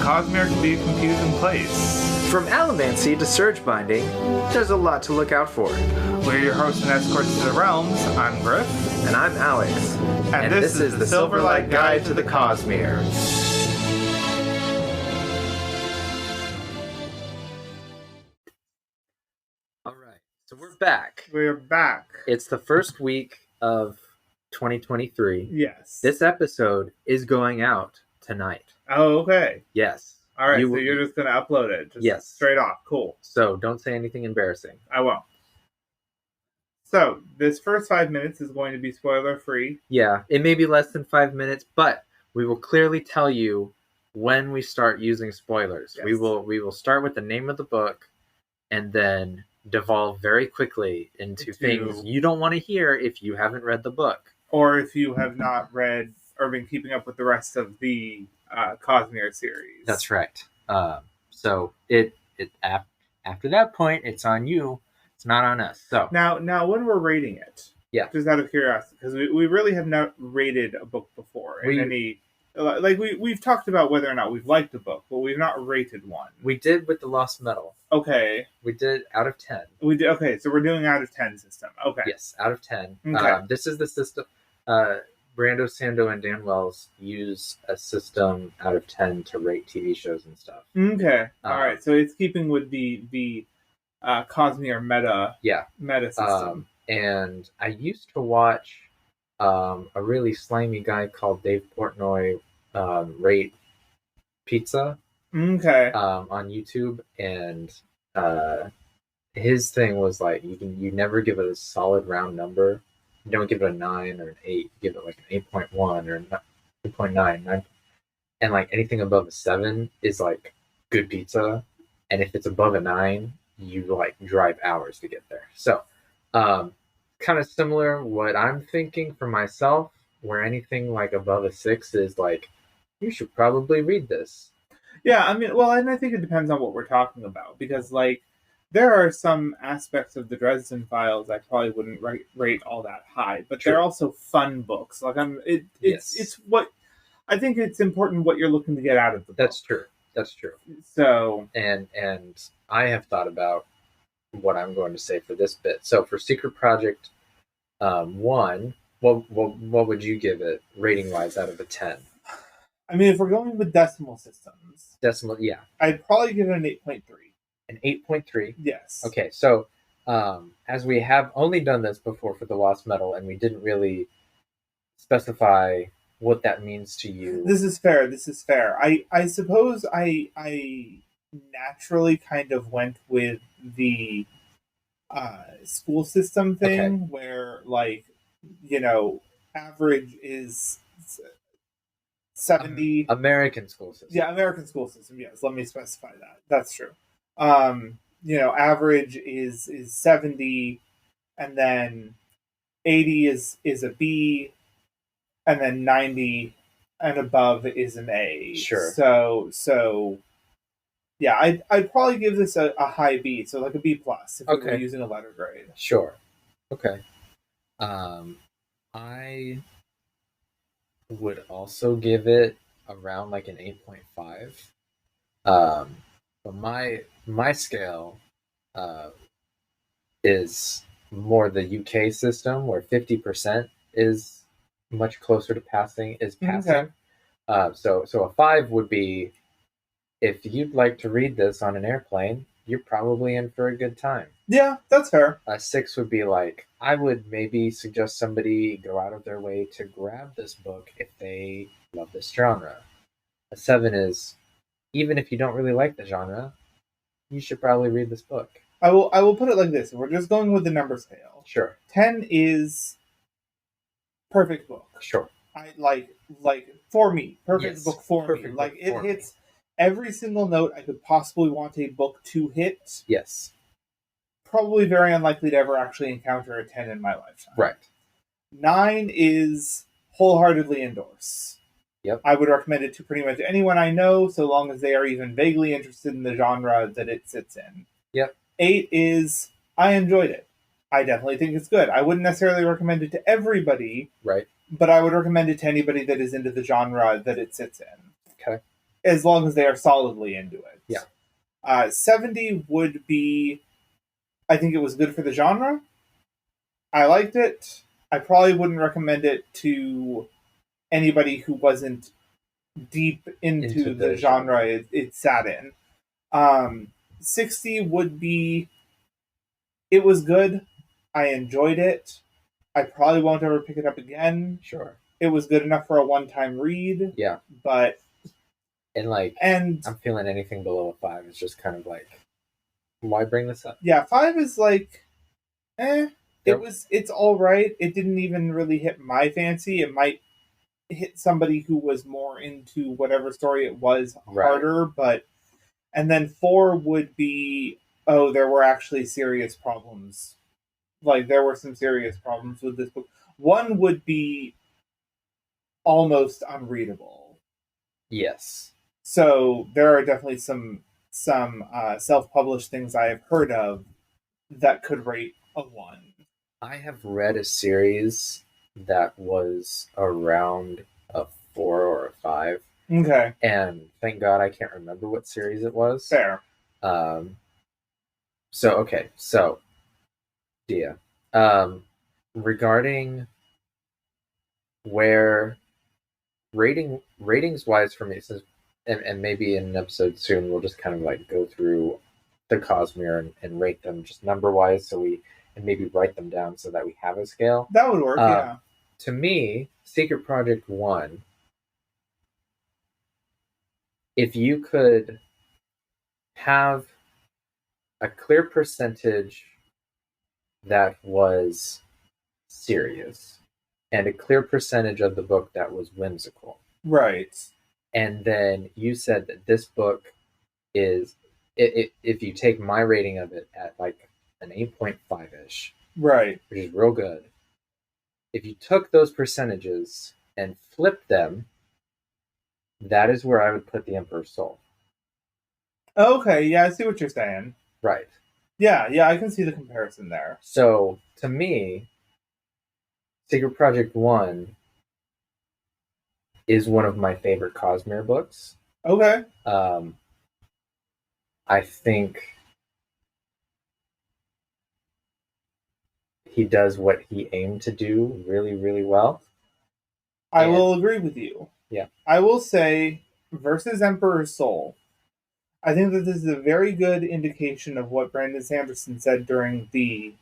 Cosmere can be a confusing place. From allomancy to surge binding, there's a lot to look out for. We're your hosts and escorts to the realms. I'm Griff. And I'm Alex. And this is the Silverlight Guide to the Cosmere. Alright, so we're back. We're back. It's the first week of 2023. Yes. This episode is going out tonight. Oh, okay. Yes. All right, so you're just going to upload it. Yes. Straight off. Cool. So don't say anything embarrassing. I won't. So, this first 5 minutes is going to be spoiler-free. Yeah, it may be less than 5 minutes, but we will clearly tell you when we start using spoilers. Yes. We will start with the name of the book and then devolve very quickly into things you don't want to hear if you haven't read the book. Or if you have not read or been keeping up with the rest of the Cosmere series. That's right. So after that point, it's on you. It's not on us. So now when we're rating it, yeah, just out of curiosity, because we really have not rated a book before. We've talked about whether or not we've liked a book, but we've not rated one. We did with the Lost Metal. Okay. We did out of 10. We did. Okay, so we're doing out of 10 system. Okay. Yes, out of 10. Okay. This is the system. Brando Sando and Dan Wells use a system out of 10 to rate TV shows and stuff. Okay. All right. So it's keeping with the Cosmere meta system. And I used to watch a really slimy guy called Dave Portnoy rate pizza on YouTube, and his thing was like you never give it a solid round number. You don't give it a 9 or an 8. You give it like an 8.1 or 8.9. 9. And like anything above a 7 is like good pizza. And if it's above a 9, you like drive hours to get there. So kind of similar what I'm thinking for myself, where anything like above a 6 is like, you should probably read this. Yeah, I mean, well, and I think it depends on what we're talking about, because like there are some aspects of the Dresden Files I probably wouldn't rate all that high, but they're also fun books. Like it's what I think it's important what you're looking to get out of the book. That's true. So and I have thought about what I'm going to say for this bit. So for Secret Project 1, what would you give it rating wise out of a 10? I mean, if we're going with decimal systems, yeah, I'd probably give it an 8.3. An 8.3? Yes. Okay, so as we have only done this before for the Lost Metal, and we didn't really specify what that means to you. This is fair. I suppose I naturally kind of went with the school system thing, where, like, you know, average is 70. American school system. Yeah, American school system, yes. Let me specify that. That's true. You know, average is 70, and then 80 is a B, and then 90 and above is an A. Sure. So yeah, I'd probably give this a high B, so like a B plus if we were using a letter grade. Sure. Okay. I would also give it around like an 8.5. But my scale is more the UK system, where 50% is much closer to passing. Okay. So a 5 would be, if you'd like to read this on an airplane, you're probably in for a good time. Yeah, that's fair. A 6 would be like, I would maybe suggest somebody go out of their way to grab this book if they love this genre. A 7 is, even if you don't really like the genre, you should probably read this book. I will put it like this. We're just going with the number scale. Sure. 10 is perfect book. Sure. I like for me. Perfect book for me. Book like it hits every single note I could possibly want a book to hit. Yes. Probably very unlikely to ever actually encounter a 10 in my lifetime. Right. 9 is wholeheartedly endorse. Yep. I would recommend it to pretty much anyone I know, so long as they are even vaguely interested in the genre that it sits in. Yep. 8 is, I enjoyed it. I definitely think it's good. I wouldn't necessarily recommend it to everybody. Right. But I would recommend it to anybody that is into the genre that it sits in. Okay. as long as they are solidly into it. Yeah. 70 would be, I think it was good for the genre. I liked it. I probably wouldn't recommend it to anybody who wasn't deep into the genre it sat in. 60 would be, it was good. I enjoyed it. I probably won't ever pick it up again. Sure. It was good enough for a one-time read. Yeah. But... And I'm feeling anything below a 5 is just kind of like, why bring this up? Yeah, 5 is like, it's all right. It didn't even really hit my fancy. It might hit somebody who was more into whatever story it was harder, but... And then 4 would be, there were actually serious problems. Like, there were some serious problems with this book. 1 would be almost unreadable. Yes. So there are definitely some self-published things I have heard of that could rate a 1. I have read a series that was around a 4 or a 5. Okay. And thank God I can't remember what series it was. Fair. So, Dia. Regarding where ratings wise for me, and maybe in an episode soon we'll just kind of like go through the Cosmere and rate them just number wise, and maybe write them down so that we have a scale. That would work, yeah. To me, Secret Project 1, if you could have a clear percentage that was serious and a clear percentage of the book that was whimsical. Right. And then you said that this book is, if you take my rating of it at like an 8.5-ish, right, which is real good, if you took those percentages and flipped them, that is where I would put The Emperor's Soul. Okay, yeah, I see what you're saying. Right. Yeah, I can see the comparison there. So, to me, Secret Project 1 is one of my favorite Cosmere books. Okay. I think he does what he aimed to do really, really well. I will agree with you. Yeah. I will say, versus Emperor's Soul, I think that this is a very good indication of what Brandon Sanderson said during the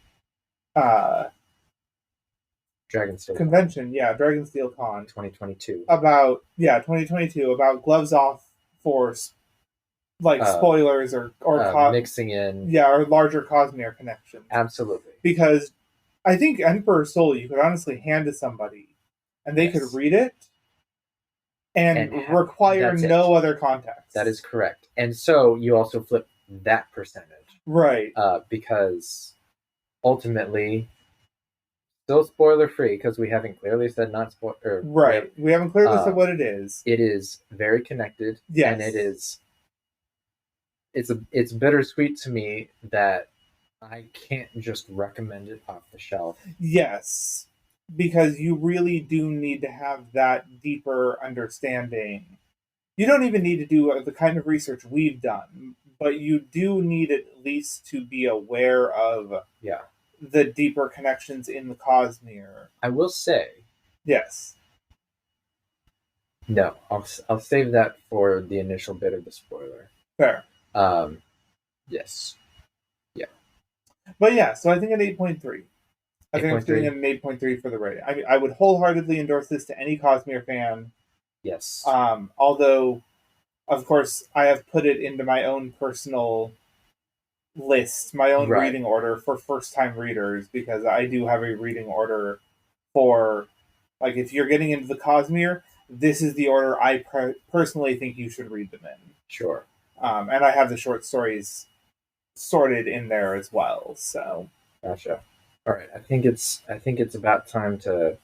Dragonsteel convention. Con. Yeah, Dragonsteel Con 2022. 2022 about gloves off for spoilers or mixing in. Or larger Cosmere connections. Absolutely. Because I think Emperor's Soul you could honestly hand to somebody and they could read it and require no other context. That is correct. And so you also flip that percentage. Right. Because ultimately, still spoiler free, because we haven't clearly said not spoiler. Right. We haven't clearly said what it is. It is very connected. Yes. And it is. It's bittersweet to me that I can't just recommend it off the shelf. Yes. Because you really do need to have that deeper understanding. You don't even need to do the kind of research we've done, but you do need at least to be aware of the deeper connections in the Cosmere. I will say... Yes. No, I'll save that for the initial bit of the spoiler. Fair. Yes. Yeah. But yeah, so I think an 8.3. I think I'm giving it an 8.3 for the rating. I would wholeheartedly endorse this to any Cosmere fan. Yes. Although, of course, I have put it into my own personal list, my own reading order for first-time readers, because I do have a reading order for, like, if you're getting into the Cosmere, this is the order I personally think you should read them in. Sure. And I have the short stories sorted in there as well, so. Gotcha. All right, I think it's about time to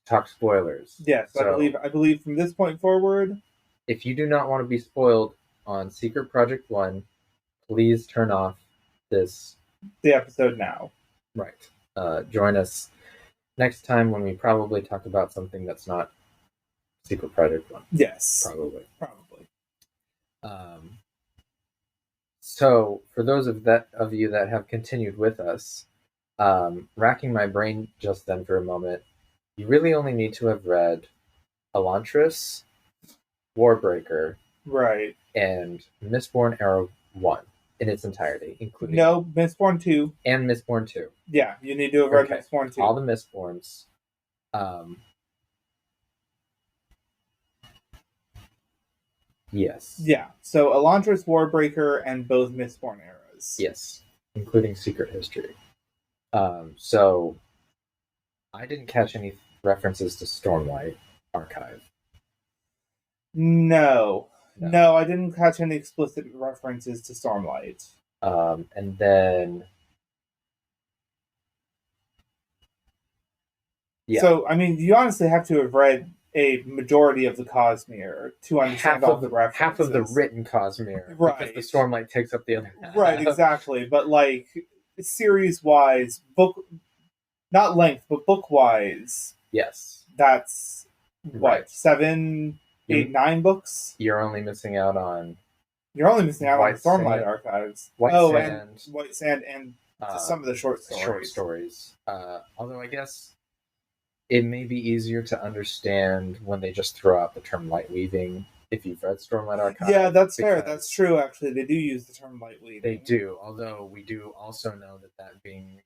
talk spoilers. Yes, so, I believe from this point forward, if you do not want to be spoiled on Secret Project 1, please turn off the episode now. Right. Join us next time when we probably talk about something that's not Secret Project 1. Yes. Probably. So for those of you that have continued with us, racking my brain just then for a moment, you really only need to have read Elantris, Warbreaker, right, and Mistborn Era 1 in its entirety, including Mistborn 2 and Mistborn 2. Yeah, you need to have read Mistborn 2. All the Mistborns. Yes. Yeah, so Elantris, Warbreaker, and both Mistborn eras. Yes, including Secret History. So I didn't catch any references to Stormlight Archive. No, I didn't catch any explicit references to Stormlight. And then... Yeah. So, I mean, you honestly have to have read a majority of the Cosmere to understand all the references. Half of the written Cosmere. Right. Because the Stormlight takes up the other half. Right, exactly. But, like, series-wise, not length, but book-wise. Yes. That's, what, 7, 8, 9 books? You're only missing out on... You're only missing out on the Stormlight Archives. White Sand, and some of the short stories. Although I guess it may be easier to understand when they just throw out the term light weaving if you've read Stormlight Archive. Yeah, that's fair. That's true, actually. They do use the term light weaving. They do, although we do also know that being...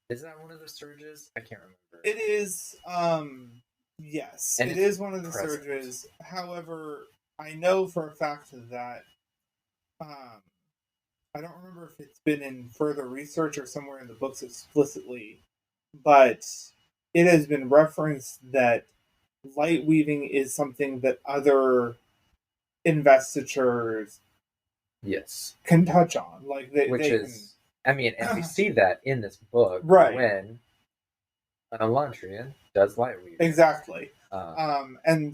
Is that one of the surges? I can't remember. It is, yes. And it is one of the surges. However, I know for a fact that, I don't remember if it's been in further research or somewhere in the books explicitly, but it has been referenced that light weaving is something that other investitures can touch on. Like and we see that in this book, right, when an Elantrian does light weaving. Exactly. Okay,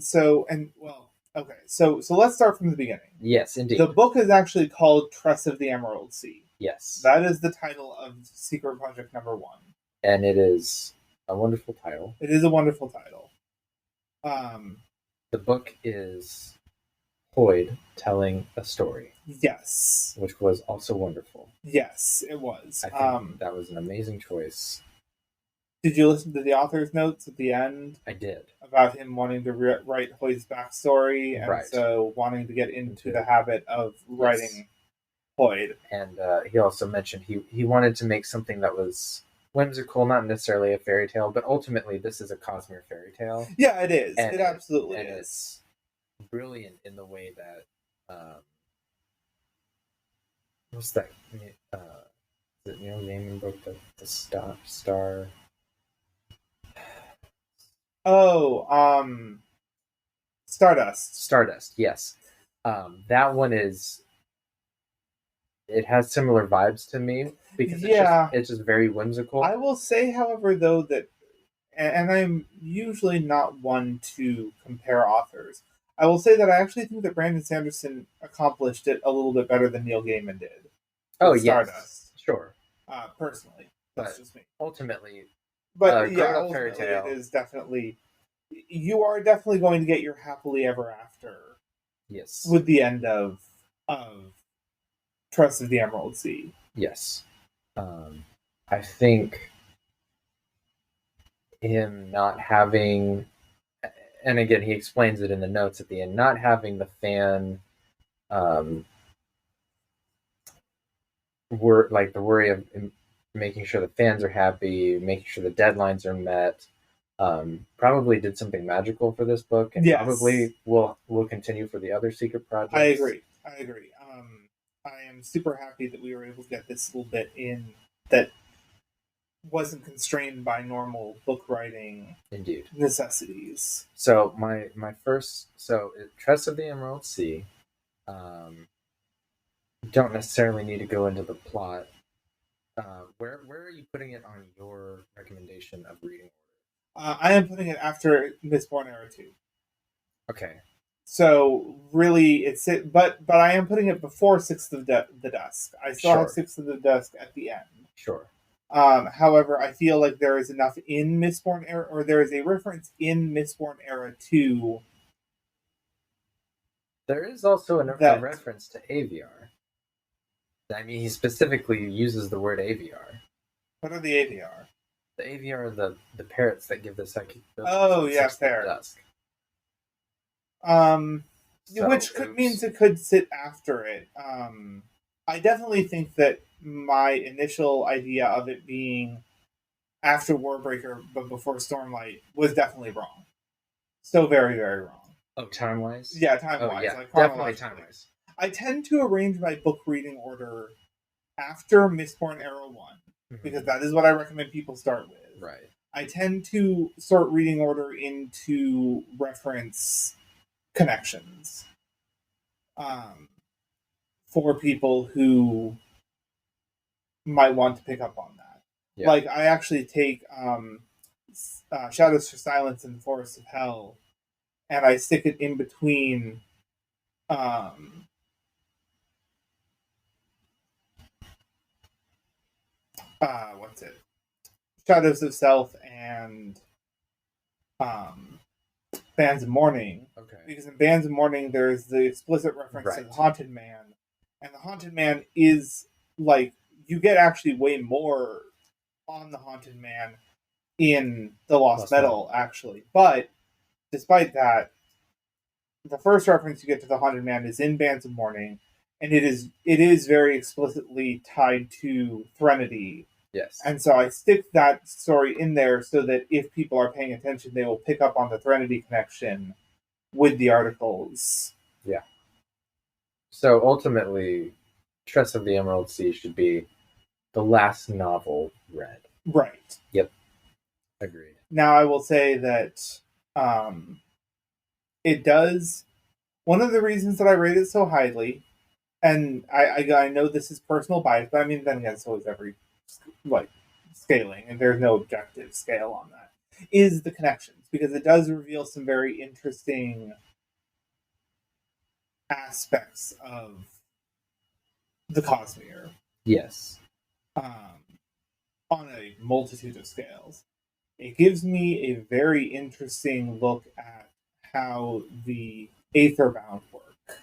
so let's start from the beginning. Yes, indeed. The book is actually called Tress of the Emerald Sea. Yes. That is the title of Secret Project number 1. And it is a wonderful title. It is a wonderful title. The book is Hoyd telling a story. Yes. Which was also wonderful. Yes, it was. I think that was an amazing choice. Did you listen to the author's notes at the end? I did. About him wanting to write Hoyd's backstory, and so wanting to get into the habit of writing Hoyd. And he also mentioned he wanted to make something that was whimsical, not necessarily a fairy tale, but ultimately this is a Cosmere fairy tale. Yeah, it is. It absolutely is. It's brilliant in the way that... what's that? Is it Neil Gaiman book, the Star... Stardust. Stardust, yes. That one is... It has similar vibes to me, because it's just very whimsical. I will say, however, though, that... And I'm usually not one to compare authors. I will say that I actually think that Brandon Sanderson accomplished it a little bit better than Neil Gaiman did. Stardust. Sure. Personally. That's just me. Ultimately... But fairy tale. It is definitely... You are definitely going to get your happily ever after. Yes. With the end of Tress of the Emerald Sea. Yes. I think him not having... And again, he explains it in the notes at the end. Not having the fan... the worry of... making sure the fans are happy, making sure the deadlines are met, probably did something magical for this book, and probably will continue for the other secret projects. I agree. I am super happy that we were able to get this little bit in that wasn't constrained by normal book writing necessities. So my first... Tress of the Emerald Sea. Don't necessarily need to go into the plot. Where are you putting it on your recommendation of reading order? I am putting it after Mistborn Era 2. Okay. So really, but I am putting it before Sixth of the Dusk. I still have Sixth of the Dusk at the end. Sure. However, I feel like there is enough in Mistborn Era, or there is a reference in Mistborn Era 2 There is also a reference to AVR. I mean, he specifically uses the word AVR. What are the AVR? The AVR are the parrots that give the psychic ability. Oh, yeah, fair. Dusk. Which means it could sit after it. I definitely think that my initial idea of it being after Warbreaker but before Stormlight was definitely wrong. So very, very wrong. Oh, time-wise? Yeah, time-wise. Oh, yeah, like definitely time-wise. I tend to arrange my book reading order after Mistborn Era 1, because that is what I recommend people start with. Right. I tend to sort reading order into reference connections for people who might want to pick up on that. Yeah. Like, I actually take Shadows for Silence in the Forest of Hell, and I stick it in between what's it? Shadows of Self and Bands of Mourning. Okay. Because in Bands of Mourning, there's the explicit reference to the Haunted Man. And the Haunted Man is, like, you get actually way more on the Haunted Man in the Lost Metal, actually. But, despite that, the first reference you get to the Haunted Man is in Bands of Mourning, and it is very explicitly tied to Threnody. Yes. And so I stick that story in there so that if people are paying attention, they will pick up on the Threnody connection with the articles. Yeah. So ultimately, Tress of the Emerald Sea should be the last novel read. Right. Yep. Agreed. Now I will say that it does. One of the reasons that I rate it so highly, and I know this is personal bias, but I mean, then again, so is every scaling, and there's no objective scale on that, is the connections, because it does reveal some very interesting aspects of the Cosmere. Yes. On a multitude of scales. It gives me a very interesting look at how the Aetherbound work.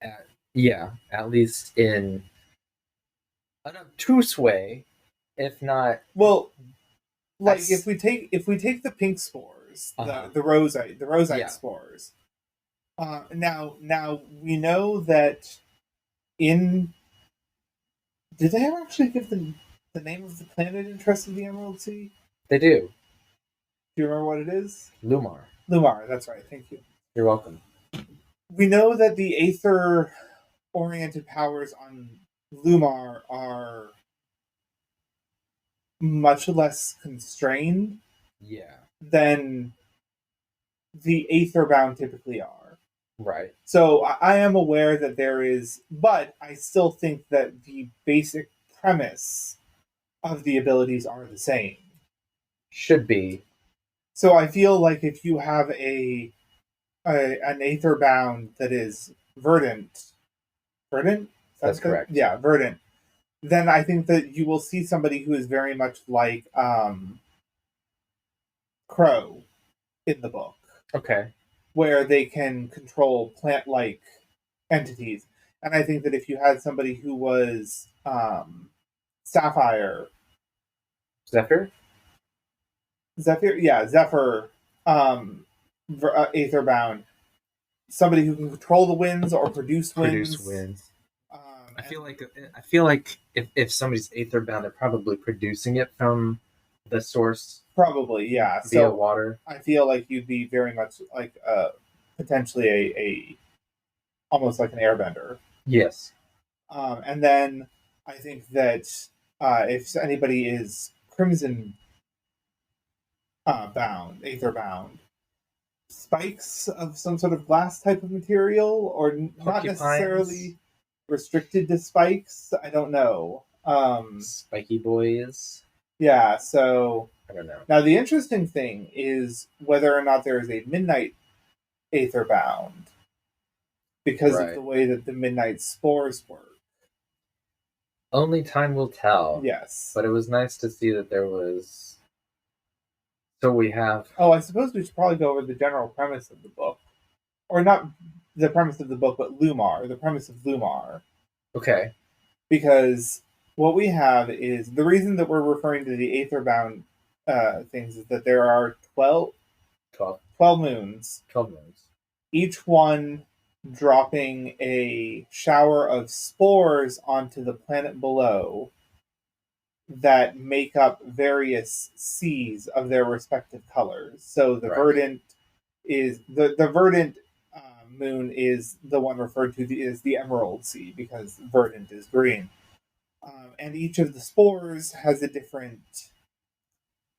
At least in an obtuse way, if not. Well, like if we take the pink spores, the rosite spores. Now we know that in. Did they ever actually give the name of the planet in Tress of the Emerald Sea? They do. Do you remember what it is? Lumar. Lumar, that's right. Thank you. You're welcome. We know that the Aether-oriented powers on Lumar are much less constrained than the Aetherbound typically are. Right. So I am aware that there is, but I still think that the basic premise of the abilities are the same. Should be. So I feel like if you have an Aetherbound that is verdant? That's correct. Yeah, verdant. Then I think that you will see somebody who is very much like Crow in the book. Okay. Where they can control plant-like entities. And I think that if you had somebody who was Sapphire... Zephyr? Yeah, Zephyr, Aetherbound. Somebody who can control the winds or produce winds. I feel like if somebody's Aetherbound, they're probably producing it from the source. Probably, yeah. Via water. I feel like you'd be very much like potentially a almost like an airbender. Yes. And then I think that if anybody is Crimson bound, Aetherbound, spikes of some sort of glass type of material, or not necessarily restricted to spikes. I don't know. Spiky boys. Yeah, so I don't know. Now the interesting thing is whether or not there is a Midnight Aetherbound, because of the way that the Midnight spores work. Only time will tell. Yes. But it was nice to see that there was. So we have. Oh, I suppose we should probably go over the general premise of the book. Or not the premise of the book, but Lumar, the premise of Lumar. Okay. Because what we have is the reason that we're referring to the Aetherbound things is that there are 12 moons. 12 moons. Each one dropping a shower of spores onto the planet below that make up various seas of their respective colors. So the verdant is the verdant moon is the one referred to as the Emerald Sea because verdant is green. And each of the spores has a different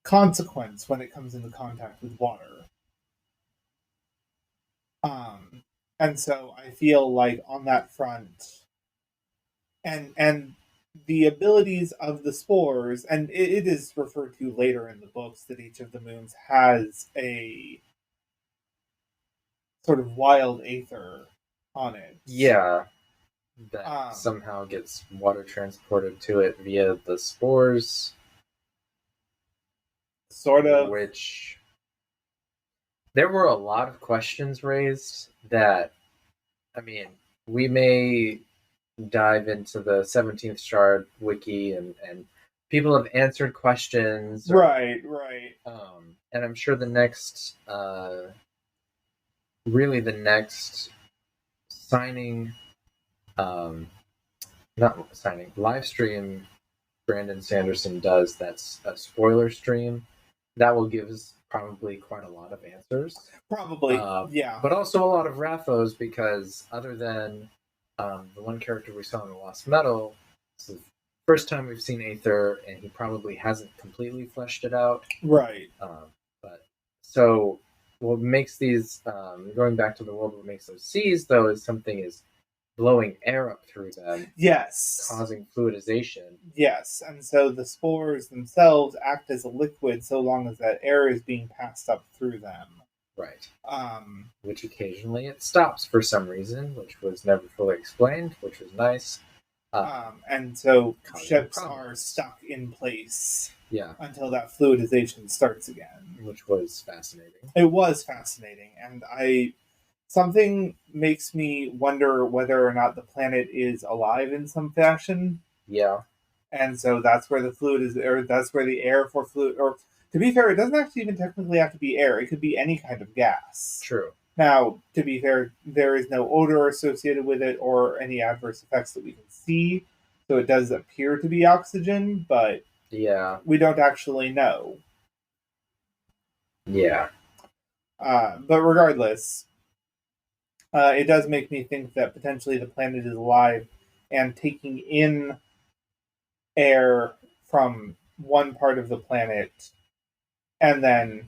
consequence when it comes into contact with water. And so I feel like on that front, and the abilities of the spores, and it is referred to later in the books that each of the moons has a sort of wild aether on it. Yeah. That somehow gets water transported to it via the spores. Sort of. Which there were a lot of questions raised that, I mean, we may dive into the 17th Shard wiki and people have answered questions. Right. And I'm sure the next, really the next live stream Brandon Sanderson does, that's a spoiler stream, that will give us probably quite a lot of answers. Probably, yeah. But also a lot of Rathos, because other than the one character we saw in the Lost Metal, it's the first time we've seen Aether, and he probably hasn't completely fleshed it out. Right. But so what makes these, going back to the world, what makes those seas, though, is something is blowing air up through them. Yes. Causing fluidization. Yes, and so the spores themselves act as a liquid so long as that air is being passed up through them. Right. Which occasionally it stops for some reason, which was never fully explained, which was nice. And so ships are stuck in place. Yeah. Until that fluidization starts again. Which was fascinating. It was fascinating, and something makes me wonder whether or not the planet is alive in some fashion. Yeah. And so that's where the fluid is, or that's where the air for fluid, or to be fair, it doesn't actually even technically have to be air. It could be any kind of gas. True. Now, to be fair, there is no odor associated with it or any adverse effects that we can see. So it does appear to be oxygen, but yeah, we don't actually know. Yeah. But regardless, it does make me think that potentially the planet is alive and taking in air from one part of the planet and then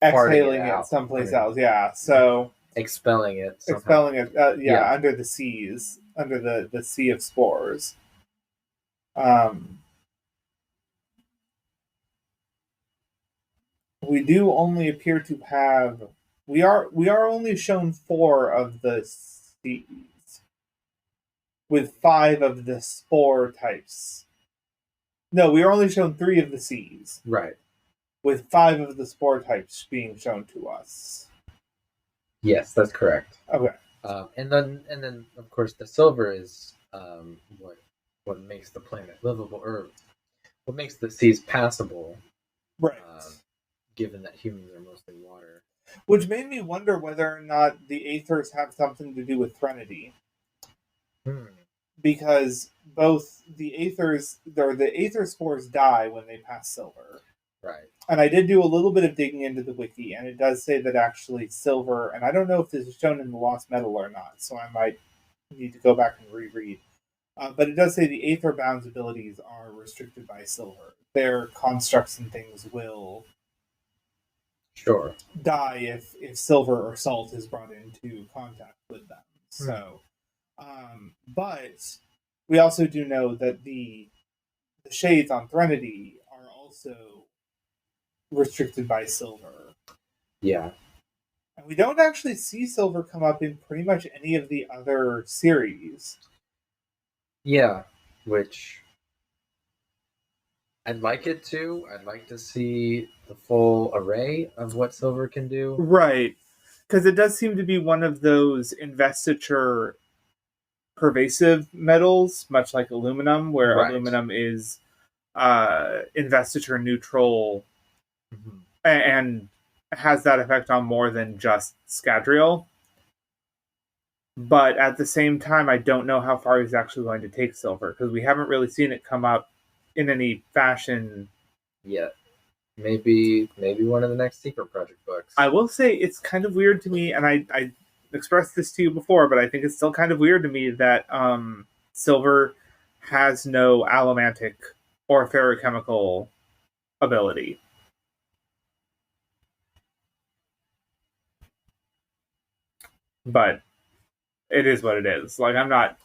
exhaling it someplace else. Yeah, so expelling it. Expelling it, under the seas, under the sea of spores. We do only appear to have. We are only shown 4 of the seas, with 5 of the spore types. No, we are only shown 3 of the seas. Right. With 5 of the spore types being shown to us. Yes, that's correct. Okay. And then of course the silver is what makes the planet livable, or what makes the seas passable. Right. Given that humans are mostly water. Which made me wonder whether or not the Aethers have something to do with Threnody. Because both the Aethers, or the Aether spores die when they pass silver. Right. And I did do a little bit of digging into the wiki, and it does say that actually silver, and I don't know if this is shown in the Lost Metal or not, so I might need to go back and reread. But it does say the Aetherbound's abilities are restricted by silver. Their constructs and things will die if silver or salt is brought into contact with them. So, but we also do know that the shades on Threnody are also restricted by silver. Yeah. And we don't actually see silver come up in pretty much any of the other series. Yeah, which I'd like it to. I'd like to see the full array of what silver can do. Right. because it does seem to be one of those investiture pervasive metals, much like aluminum, where aluminum is investiture neutral and has that effect on more than just Scadrial. But at the same time, I don't know how far he's actually going to take silver, because we haven't really seen it come up in any fashion yet. Maybe one of the next Secret Project books. I will say it's kind of weird to me, and I expressed this to you before, but I think it's still kind of weird to me that silver has no allomantic or ferrochemical ability. But it is what it is. Like, I'm not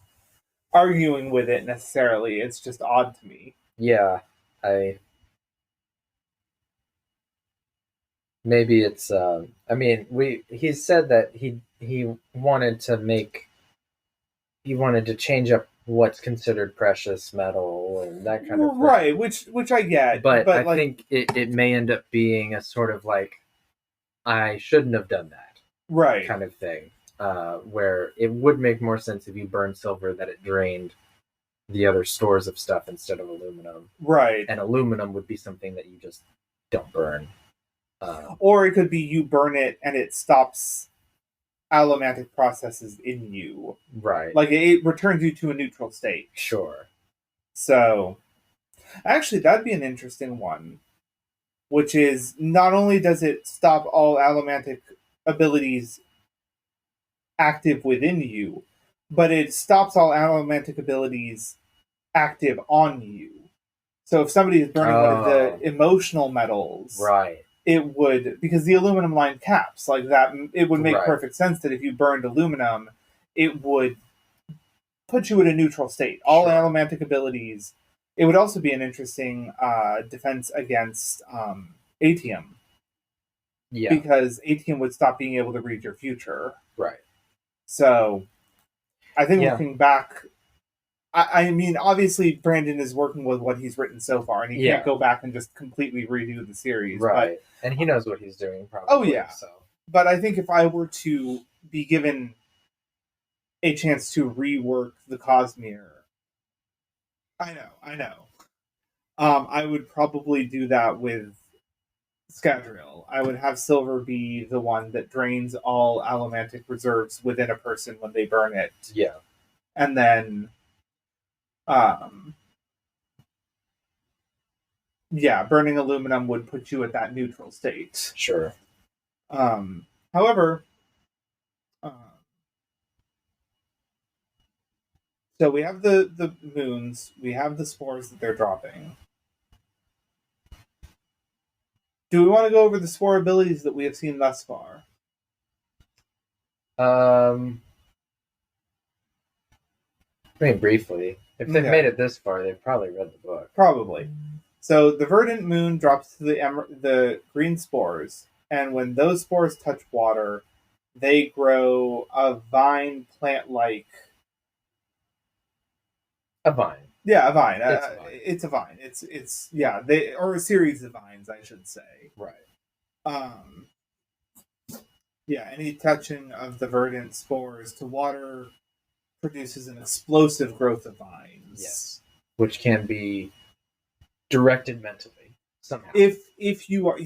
arguing with it necessarily. It's just odd to me. Yeah, maybe it's. I mean, he said that he wanted to change up what's considered precious metal and that kind of thing. Right, which I get, but I think it may end up being a sort of like, I shouldn't have done that, right, kind of thing. Where it would make more sense if you burned silver that it drained the other stores of stuff instead of aluminum. Right. And aluminum would be something that you just don't burn. Or it could be you burn it and it stops allomantic processes in you. Right. Like, it returns you to a neutral state. Sure. So, actually, that'd be an interesting one. Which is, not only does it stop all allomantic abilities active within you, but it stops all allomantic abilities active on you. So if somebody is burning one of the emotional metals, right, it would, because the aluminum line caps like that, it would make perfect sense that if you burned aluminum, it would put you in a neutral state. All allomantic abilities. It would also be an interesting defense against atium. Yeah, because atium would stop being able to read your future. Right. So, I think looking back, I mean, obviously, Brandon is working with what he's written so far, and he can't go back and just completely redo the series. Right. But, and he knows what he's doing, probably. Oh, yeah. So. But I think if I were to be given a chance to rework the Cosmere, I know. I would probably do that with Scadrial. I would have silver be the one that drains all allomantic reserves within a person when they burn it. Yeah. And then, burning aluminum would put you at that neutral state. Sure. However, so we have the moons, we have the spores that they're dropping. Do we want to go over the spore abilities that we have seen thus far? I mean, briefly. If they've made it this far, they've probably read the book. Probably. So the verdant moon drops to the green spores, and when those spores touch water, they grow a vine plant-like. A vine. Yeah, a vine. It's a vine. It's or a series of vines, I should say. Right. Any touching of the verdant spores to water produces an explosive growth of vines. Yes. Which can be directed mentally somehow. If you are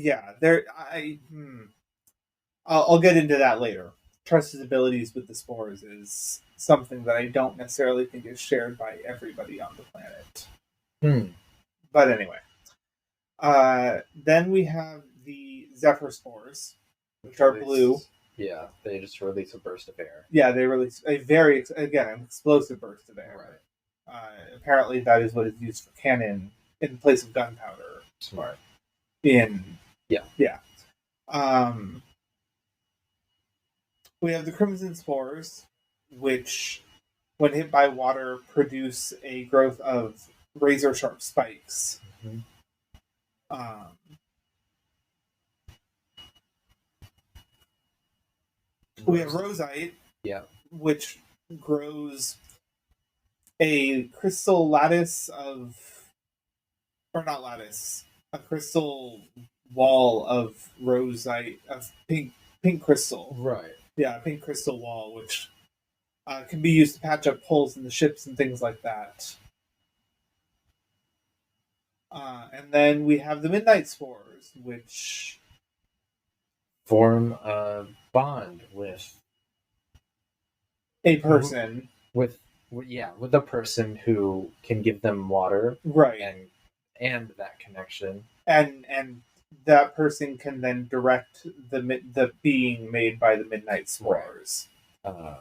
I'll get into that later. Tress's abilities with the spores is something that I don't necessarily think is shared by everybody on the planet. But anyway. Then we have the Zephyr spores, which are blue. Yeah, they just release a burst of air. Yeah, they release a very, an explosive burst of air. Right. Apparently that is what is used for cannon in place of gunpowder. Smart. Yeah. We have the crimson spores, which, when hit by water, produce a growth of razor-sharp spikes. We have rosite, which grows a crystal lattice a crystal wall of rosite, of pink pink crystal. Right. Yeah, pink crystal wall, which can be used to patch up holes in the ships and things like that. And then we have the Midnight Spores, which form a bond with a person. With a person who can give them water, right, and that connection, and that person can then direct the being made by the Midnight Spores. Right.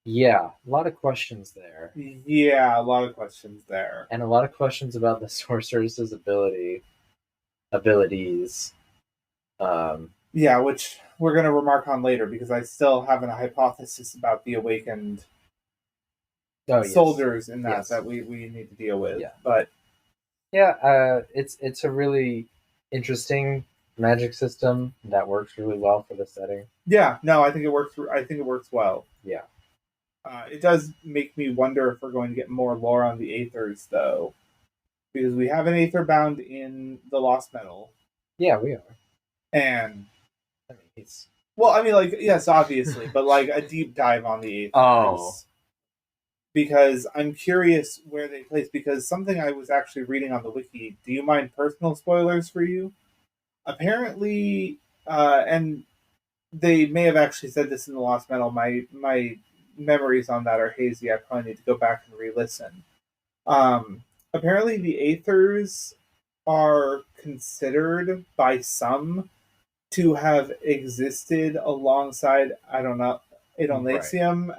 Yeah, a lot of questions there. Yeah, a lot of questions there, and a lot of questions about the sorceress's abilities. Yeah, which we're going to remark on later because I still have a hypothesis about the awakened soldiers in that we need to deal with. Yeah. But it's a really interesting magic system that works really well for the setting. Yeah, no, I think it works. I think it works well. Yeah. It does make me wonder if we're going to get more lore on the Aethers, though, because we have an Aether bound in the Lost Metal. Yeah, we are. And I mean, it's yes, obviously, but like a deep dive on the Aethers. Oh. Because I'm curious where they place. Because something I was actually reading on the wiki. Do you mind personal spoilers for you? Apparently, and they may have actually said this in the Lost Metal. My memories on that are hazy. I probably need to go back and re-listen. Apparently, the Aethers are considered by some to have existed alongside Adonalsium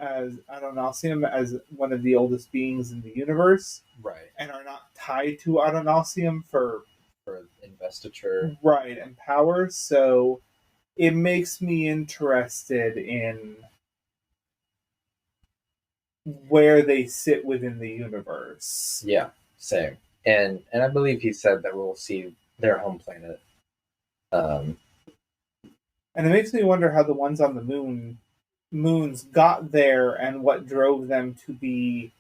as one of the oldest beings in the universe, right, and are not tied to Adonalsium for investiture, right, and power. So it makes me interested in where they sit within the universe. Yeah, same. And I believe he said that we'll see their home planet. And it makes me wonder how the ones on the moons got there and what drove them to be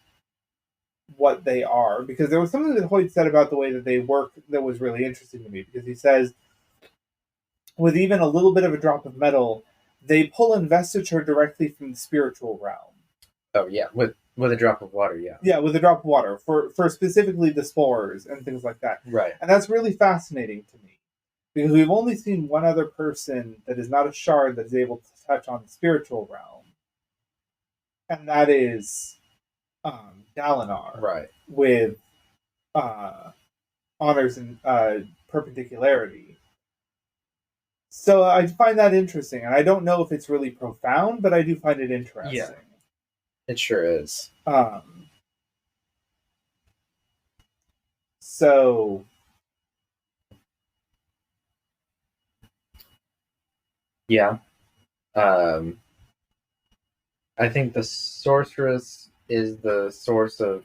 what they are. Because there was something that Hoyt said about the way that they work that was really interesting to me. Because he says, with even a little bit of a drop of metal, they pull investiture directly from the spiritual realm. Oh yeah, with a drop of water, yeah. Yeah, with a drop of water for specifically the spores and things like that. Right. And that's really fascinating to me. Because we've only seen one other person that is not a shard that is able to touch on the spiritual realm. And that is Dalinar. Right. With honors and perpendicularity. So I find that interesting. And I don't know if it's really profound, but I do find it interesting. Yeah. It sure is. So yeah. I think the sorceress is the source of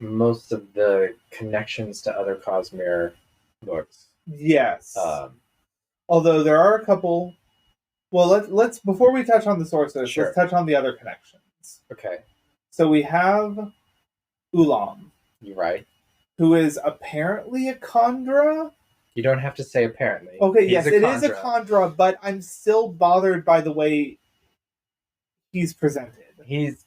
most of the connections to other Cosmere books. Yes. Although there are a couple. Well, let's before we touch on the sorceress, sure. Let's touch on the other connections. Okay. So we have Ulam. You're right. Who is apparently a Khandra. You don't have to say apparently. Okay, yes, it is a Khandra, but I'm still bothered by the way he's presented. He's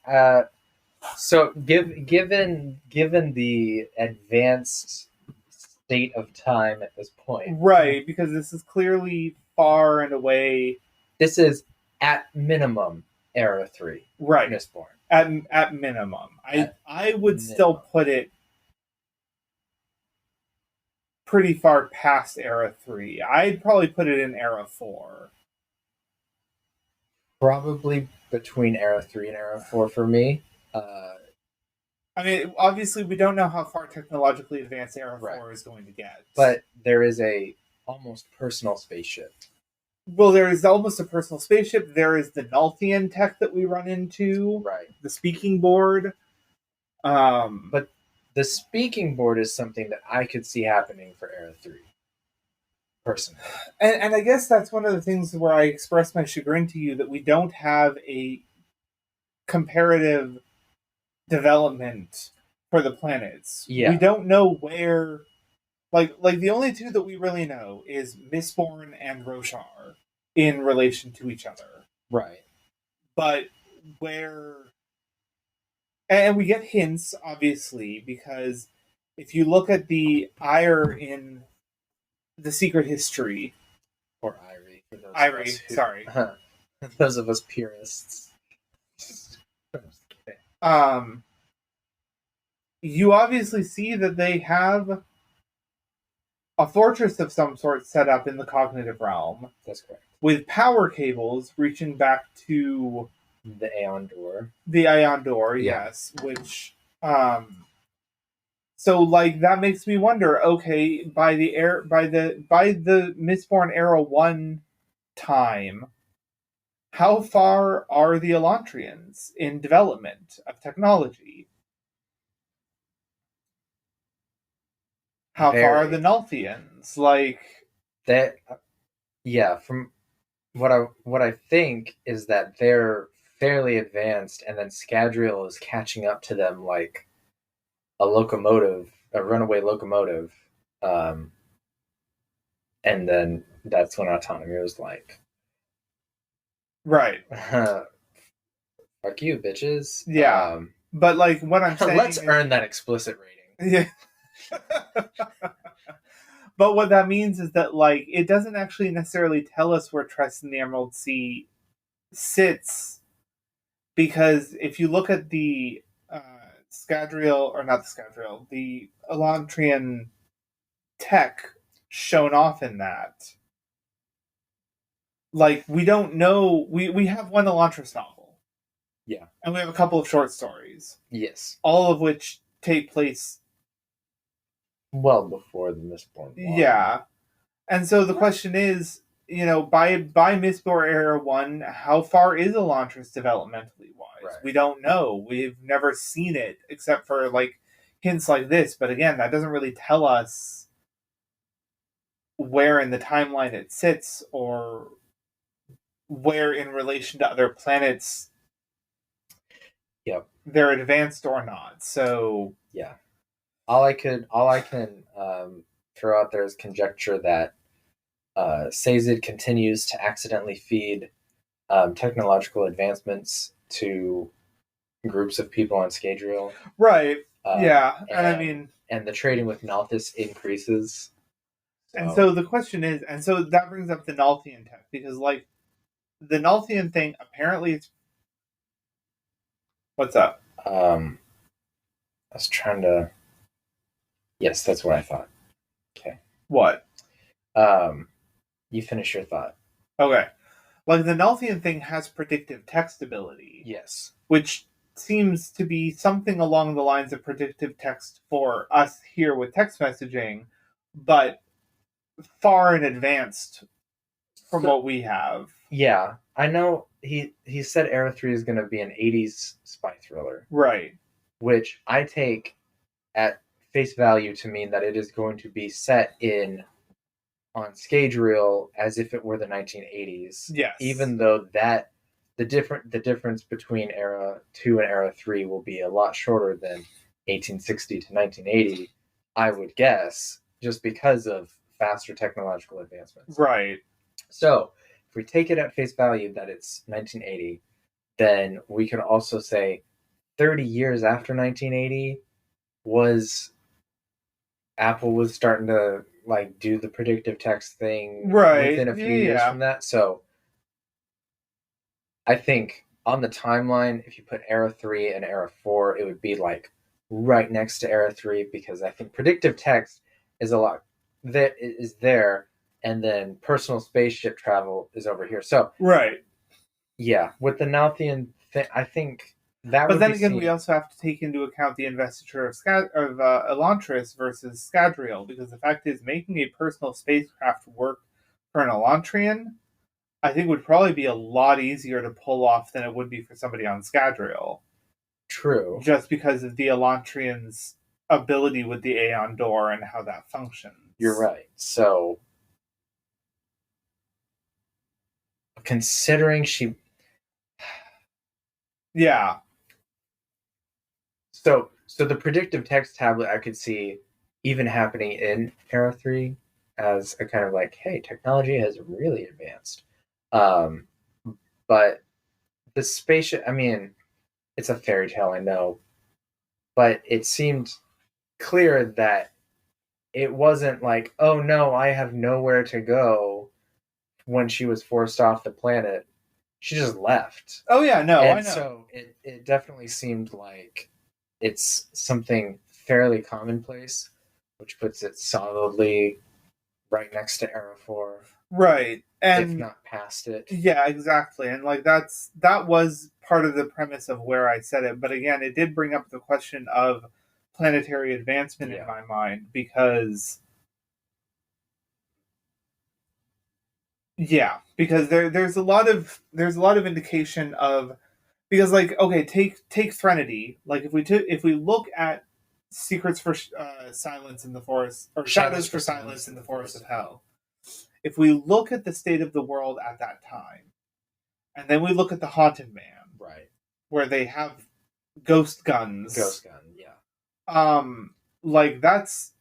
so given the advanced state of time at this point. Right, because this is clearly far and away. This is at minimum Era 3. Right. Mistborn. At minimum. I would still put it pretty far past Era 3. I'd probably put it in Era 4. Probably between Era 3 and Era 4 for me. I mean, obviously, we don't know how far technologically advanced Era 4 is going to get. But there is a almost personal spaceship. Well, there is almost a personal spaceship. There is the Nalthian tech that we run into. Right. The speaking board. But the speaking board is something that I could see happening for Era 3. Personally. And I guess that's one of the things where I express my chagrin to you that we don't have a comparative development for the planets. Yeah. We don't know where... Like the only two that we really know is Mistborn and Roshar in relation to each other. Right. But and we get hints, obviously, because if you look at the Ire in The Secret History, or Irie, for those Irie, of us sorry, those of us purists. You obviously see that they have a fortress of some sort set up in the cognitive realm. That's correct. With power cables reaching back to the Aeon Door. The Aeon Door, yeah. Yes. Which, so like that makes me wonder. Okay, by the Mistborn Era 1 time, how far are the Elantrians in development of technology? How far are the Nulthians? Like that, yeah. From what I think is that they're fairly advanced, and then Scadrial is catching up to them like a runaway locomotive, and then that's when autonomy was like, right, fuck you, bitches. Yeah, but like what I'm saying, let's earn that explicit rating. Yeah. But what that means is that, like, it doesn't actually necessarily tell us where Tress and the Emerald Sea sits, because if you look at the Scadrial, or not the Scadrial, the Elantrian tech shown off in that, like, we don't know. We have one Elantris novel. Yeah. And we have a couple of short stories. Yes. All of which take place well before the Mistborn. Yeah. And so the question is, you know, by Mistborn Era 1, how far is Elantris developmentally wise? Right. We don't know. We've never seen it except for like hints like this, but again, that doesn't really tell us where in the timeline it sits or where in relation to other planets they're advanced or not. So yeah. All I can throw out there is conjecture that Sazed continues to accidentally feed technological advancements to groups of people on Scadrial. Right. Yeah. And I mean, and the trading with Nalthis increases. So. And so the question is, and so that brings up the Nalthian tech, because like the Nalthian thing, apparently it's. What's up? I was trying to. Yes, that's what I thought. Okay. What? You finish your thought. Okay. Like the Nalthian thing has predictive text ability. Yes. Which seems to be something along the lines of predictive text for us here with text messaging, but far in advance from what we have. Yeah. I know he said Era 3 is going to be an 80s spy thriller. Right. Which I take at face value to mean that it is going to be set on Scadrial as if it were the 1980s. Yes. Even though that the difference between Era 2 and Era 3 will be a lot shorter than 1860 to 1980, I would guess, just because of faster technological advancements. Right. So, if we take it at face value that it's 1980, then we can also say 30 years after 1980 Apple was starting to like do the predictive text thing within a few years from that. So I think on the timeline, if you put Era 3 and Era 4, it would be like right next to Era 3, because I think predictive text is a lot that is there, and then personal spaceship travel is over here. So right. Yeah, with the Nalthian thing, I think that. But then again, we also have to take into account the investiture of Elantris versus Scadrial, because the fact is, making a personal spacecraft work for an Elantrian, I think would probably be a lot easier to pull off than it would be for somebody on Scadrial. True. Just because of the Elantrian's ability with the Aeon Door and how that functions. You're right. So, considering she... Yeah. So the predictive text tablet, I could see even happening in Era 3 as a kind of like, hey, technology has really advanced. But the spaceship, I mean, it's a fairy tale, I know, but it seemed clear that it wasn't like, oh no, I have nowhere to go when she was forced off the planet. She just left. Oh yeah, no, and I know. So it definitely seemed like it's something fairly commonplace, which puts it solidly right next to Era 4. Right. And if not past it. Yeah, exactly. And like that was part of the premise of where I said it. But again, it did bring up the question of planetary advancement in my mind because there's a lot of indication of because like okay, take Threnody. Like if we look at Secrets for Silence in the Forest or Shadows for Silence in the Forest of Hell. If we look at the state of the world at that time, and then we look at the Haunted Man, right, where they have ghost guns. Ghost gun, yeah. Like that's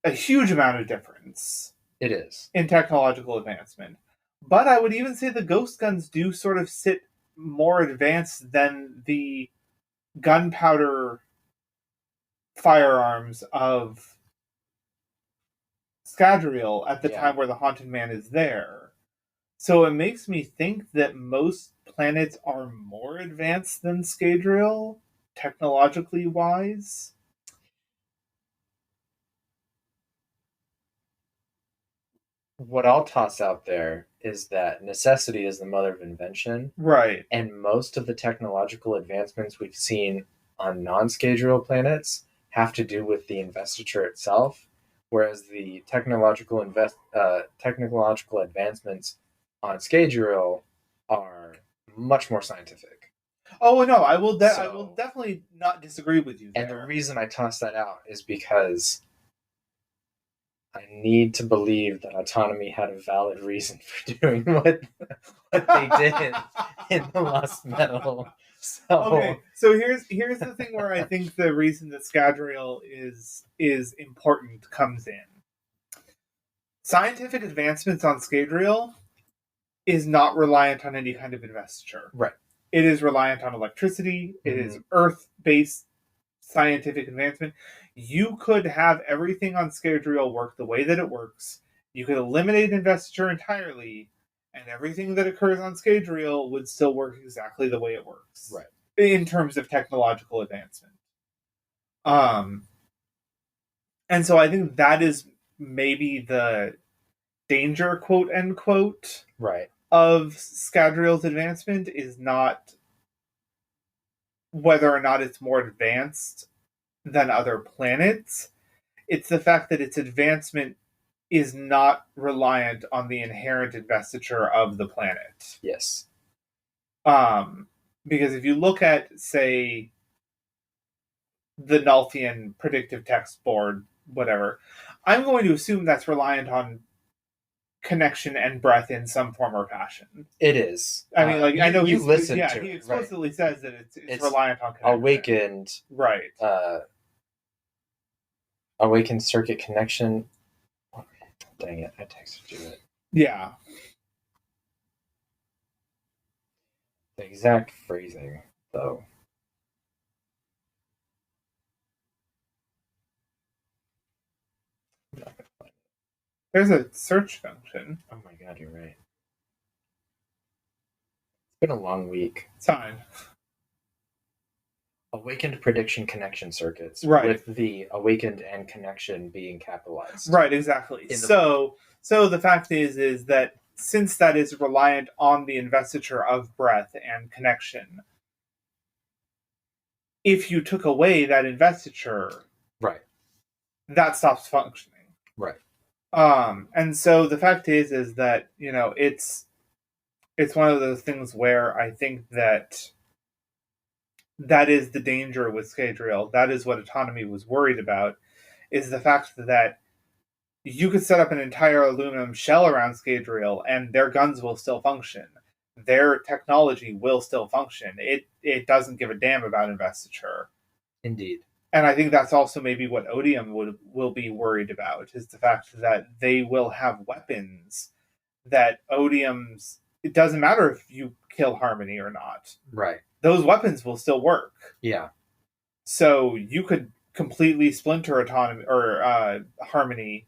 a huge amount of difference. It is in technological advancement, but I would even say the ghost guns do sort of sit more advanced than the gunpowder firearms of Scadrial at the time where the Haunted Man is there. So it makes me think that most planets are more advanced than Scadrial, technologically wise. What I'll toss out there is that necessity is the mother of invention. Right. And most of the technological advancements we've seen on non-Scadrial planets have to do with the investiture itself, whereas the technological advancements on Scadrial are much more scientific. Oh no, I will definitely not disagree with you there. And the reason I toss that out is because I need to believe that Autonomy had a valid reason for doing what they did in the Lost Metal. Okay, so here's the thing where I think the reason that Scadrial is important comes in. Scientific advancements on Scadrial is not reliant on any kind of investiture. Right. It is reliant on electricity. It is Earth-based scientific advancement. You could have everything on Scadrial work the way that it works. You could eliminate investiture entirely, and everything that occurs on Scadrial would still work exactly the way it works. Right. In terms of technological advancement. And so I think that is maybe the danger, quote unquote, right, of Scadrial's advancement is not whether or not it's more advanced than other planets. It's the fact that its advancement is not reliant on the inherent investiture of the planet. Yes. Because if you look at, say, the Nulthian predictive text board, whatever, I'm going to assume that's reliant on connection and breath in some form or fashion. It is. I mean, like, I know you listen to he it, explicitly says that it's reliant on connection. Awakened. Right. Awakened circuit connection. Oh, dang it, I texted you it. Yeah. The exact phrasing, though. There's a search function. Oh my god, you're right. It's been a long week. It's fine. Awakened prediction connection circuits. Right. With the awakened and connection being capitalized. Right, exactly. So the fact is that since that is reliant on the investiture of breath and connection, if you took away that investiture, right, that stops functioning. Right. And so the fact is that, you know, it's one of those things where I think that is the danger with Scadrial. That is what Autonomy was worried about, is the fact that you could set up an entire aluminum shell around Scadrial and their guns will still function. Their technology will still function. It doesn't give a damn about investiture. Indeed. And I think that's also maybe what Odium will be worried about, is the fact that they will have weapons that Odium's... It doesn't matter if you kill Harmony or not. Right. Those weapons will still work. Yeah. So you could completely splinter autonomy or Harmony,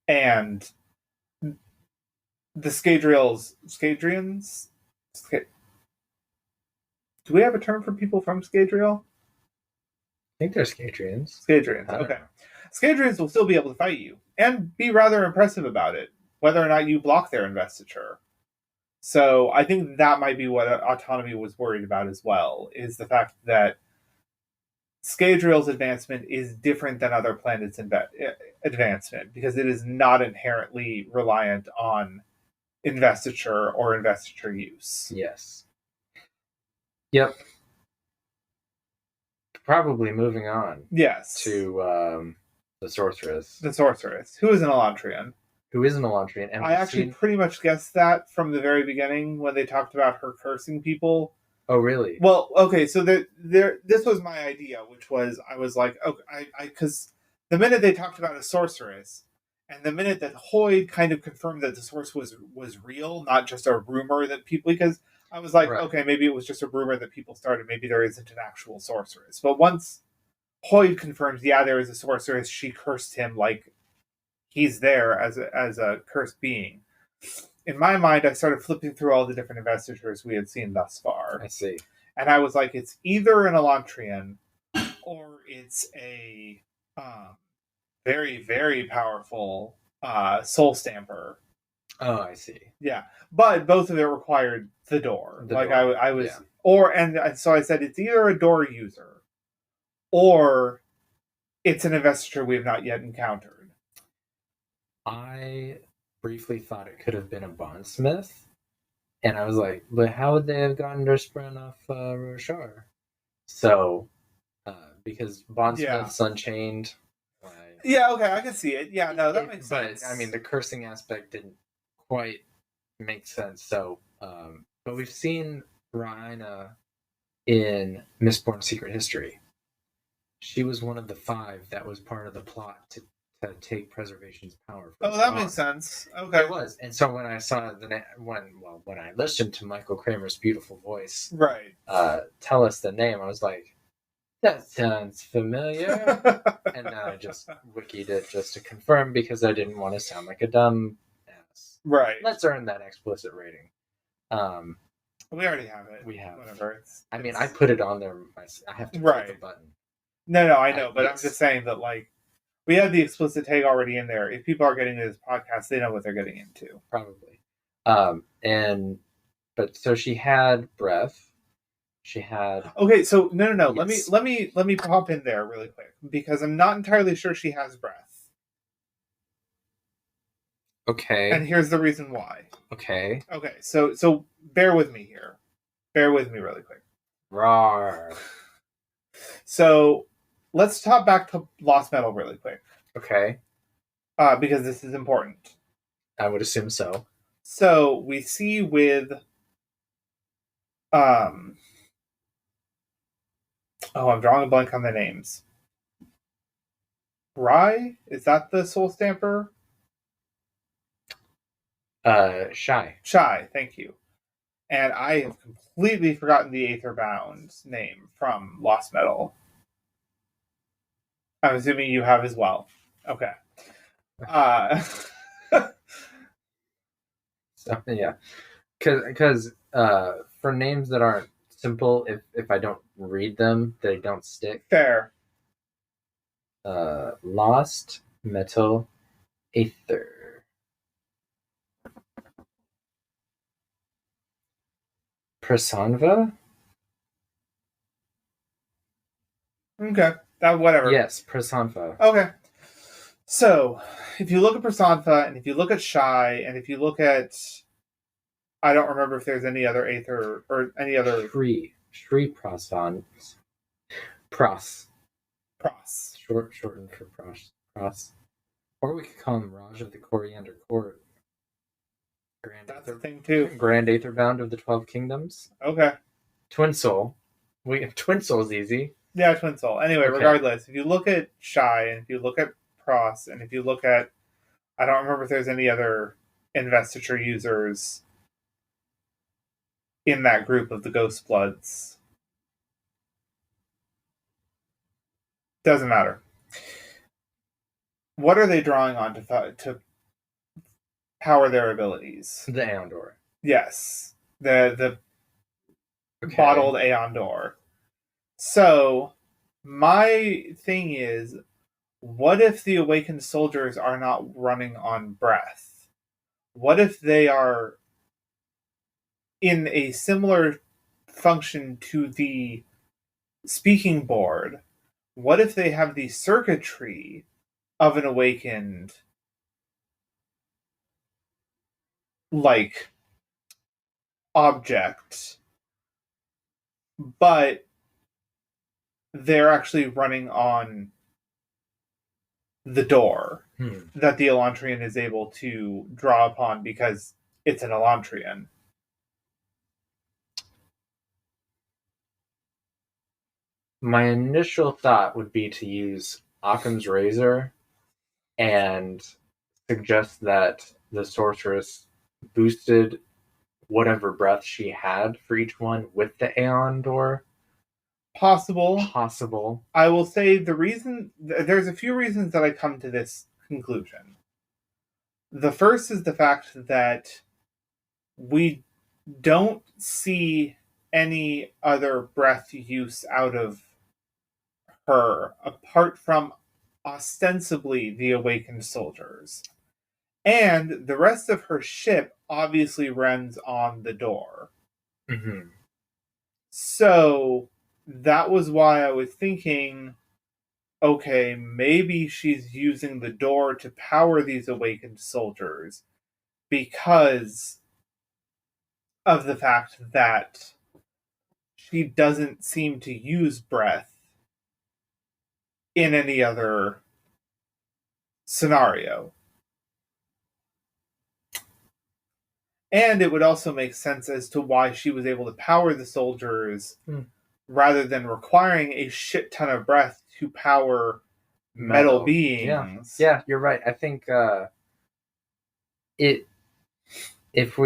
and the Scadrians. Do we have a term for people from Scadrial? I think they're Scadrians. Scadrians, okay. Scadrians will still be able to fight you and be rather impressive about it, whether or not you block their investiture. So I think that might be what Autonomy was worried about as well, is the fact that Scadrial's advancement is different than other planets' advancement, because it is not inherently reliant on investiture or investiture use. Yes. Yep. Probably moving on. Yes. To the Sorceress. The Sorceress, who is an Elantrian. Who is an Elantrian. And I actually pretty much guessed that from the very beginning when they talked about her cursing people. Oh, really? Well, okay, so this was my idea, which was, I was like, okay, because the minute they talked about a sorceress, and the minute that Hoyd kind of confirmed that the source was real, not just a rumor that people, because I was like, right, okay, maybe it was just a rumor that people started, maybe there isn't an actual sorceress. But once Hoyd confirms, yeah, there is a sorceress, she cursed him like he's there as a cursed being. In my mind, I started flipping through all the different investitures we had seen thus far. I see. And I was like, it's either an Elantrian or it's a very, very powerful soul stamper. Oh, I see. Yeah. But both of it required the door. I was... Yeah. And so I said, it's either a door user or it's an investiture we have not yet encountered. I briefly thought it could have been a bondsmith, and I was like, but how would they have gotten their sprint off Roshar? So, because bondsmith's Unchained. Yeah, okay, I can see it. Yeah, no, that makes sense. But, I mean, the cursing aspect didn't quite make sense. So, but we've seen Rhaina in Mistborn Secret History. She was one of the 5 that was part of the plot to take Preservation's power. Oh, that makes sense. Okay, it was. And so when I saw when I listened to Michael Kramer's beautiful voice, right, tell us the name, I was like, that sounds familiar. And then I just wikied it just to confirm, because I didn't want to sound like a dumb ass. Right. Let's earn that explicit rating. We already have it. We have. Whatever. I mean, I put it on there. I have to click the button. No, I know, but yes. I'm just saying that, like, we have the explicit tag already in there. If people are getting into this podcast, they know what they're getting into. Probably. But so she had breath. She had... Okay, so no. Yes. Let me pop in there really quick, because I'm not entirely sure she has breath. Okay. And here's the reason why. Okay. Okay, so bear with me here. Bear with me really quick. Rawr. So let's talk back to Lost Metal really quick. Okay. Because this is important. I would assume so. So we see with I'm drawing a blank on the names. Rye? Is that the soul stamper? Shy. Shy, thank you. And I have completely forgotten the Aetherbound name from Lost Metal. I'm assuming you have as well. Okay. So, yeah. Because for names that aren't simple, if I don't read them, they don't stick. Fair. Lost Metal Aether. Prasanva? Okay. Whatever. Yes, Prasanva. Okay. So, if you look at Prasanva, and if you look at Shy, and if you look at... I don't remember if there's any other Aether, or any other... Shri Prasan. Pros. Shortened for Pros. Or we could call him Raj of the Coriander Court. That's a thing too. Grand Aetherbound of the 12 Kingdoms. Okay. Twin Soul. Twin Soul's easy. Yeah, Twin Soul. Anyway, Okay. regardless, if you look at Shy, and if you look at Pross, and if you look at... I don't remember if there's any other investiture users in that group of the Ghost Bloods. Doesn't matter. What are they drawing on to power their abilities? The Aeon Door. Yes. The bottled Aeon Door. So, my thing is, what if the awakened soldiers are not running on breath? What if they are in a similar function to the speaking board? What if they have the circuitry of an awakened, like, object, but they're actually running on the door that the Elantrian is able to draw upon because it's an Elantrian? My initial thought would be to use Occam's Razor and suggest that the sorceress boosted whatever breath she had for each one with the Aeon Door. Possible. I will say there's a few reasons that I come to this conclusion. The first is the fact that we don't see any other breath use out of her apart from ostensibly the awakened soldiers. And the rest of her ship obviously runs on the door. Mm-hmm. So that was why I was thinking, okay, maybe she's using the door to power these awakened soldiers because of the fact that she doesn't seem to use breath in any other scenario. And it would also make sense as to why she was able to power the soldiers rather than requiring a shit ton of breath to power metal beings. Yeah, you're right. I think if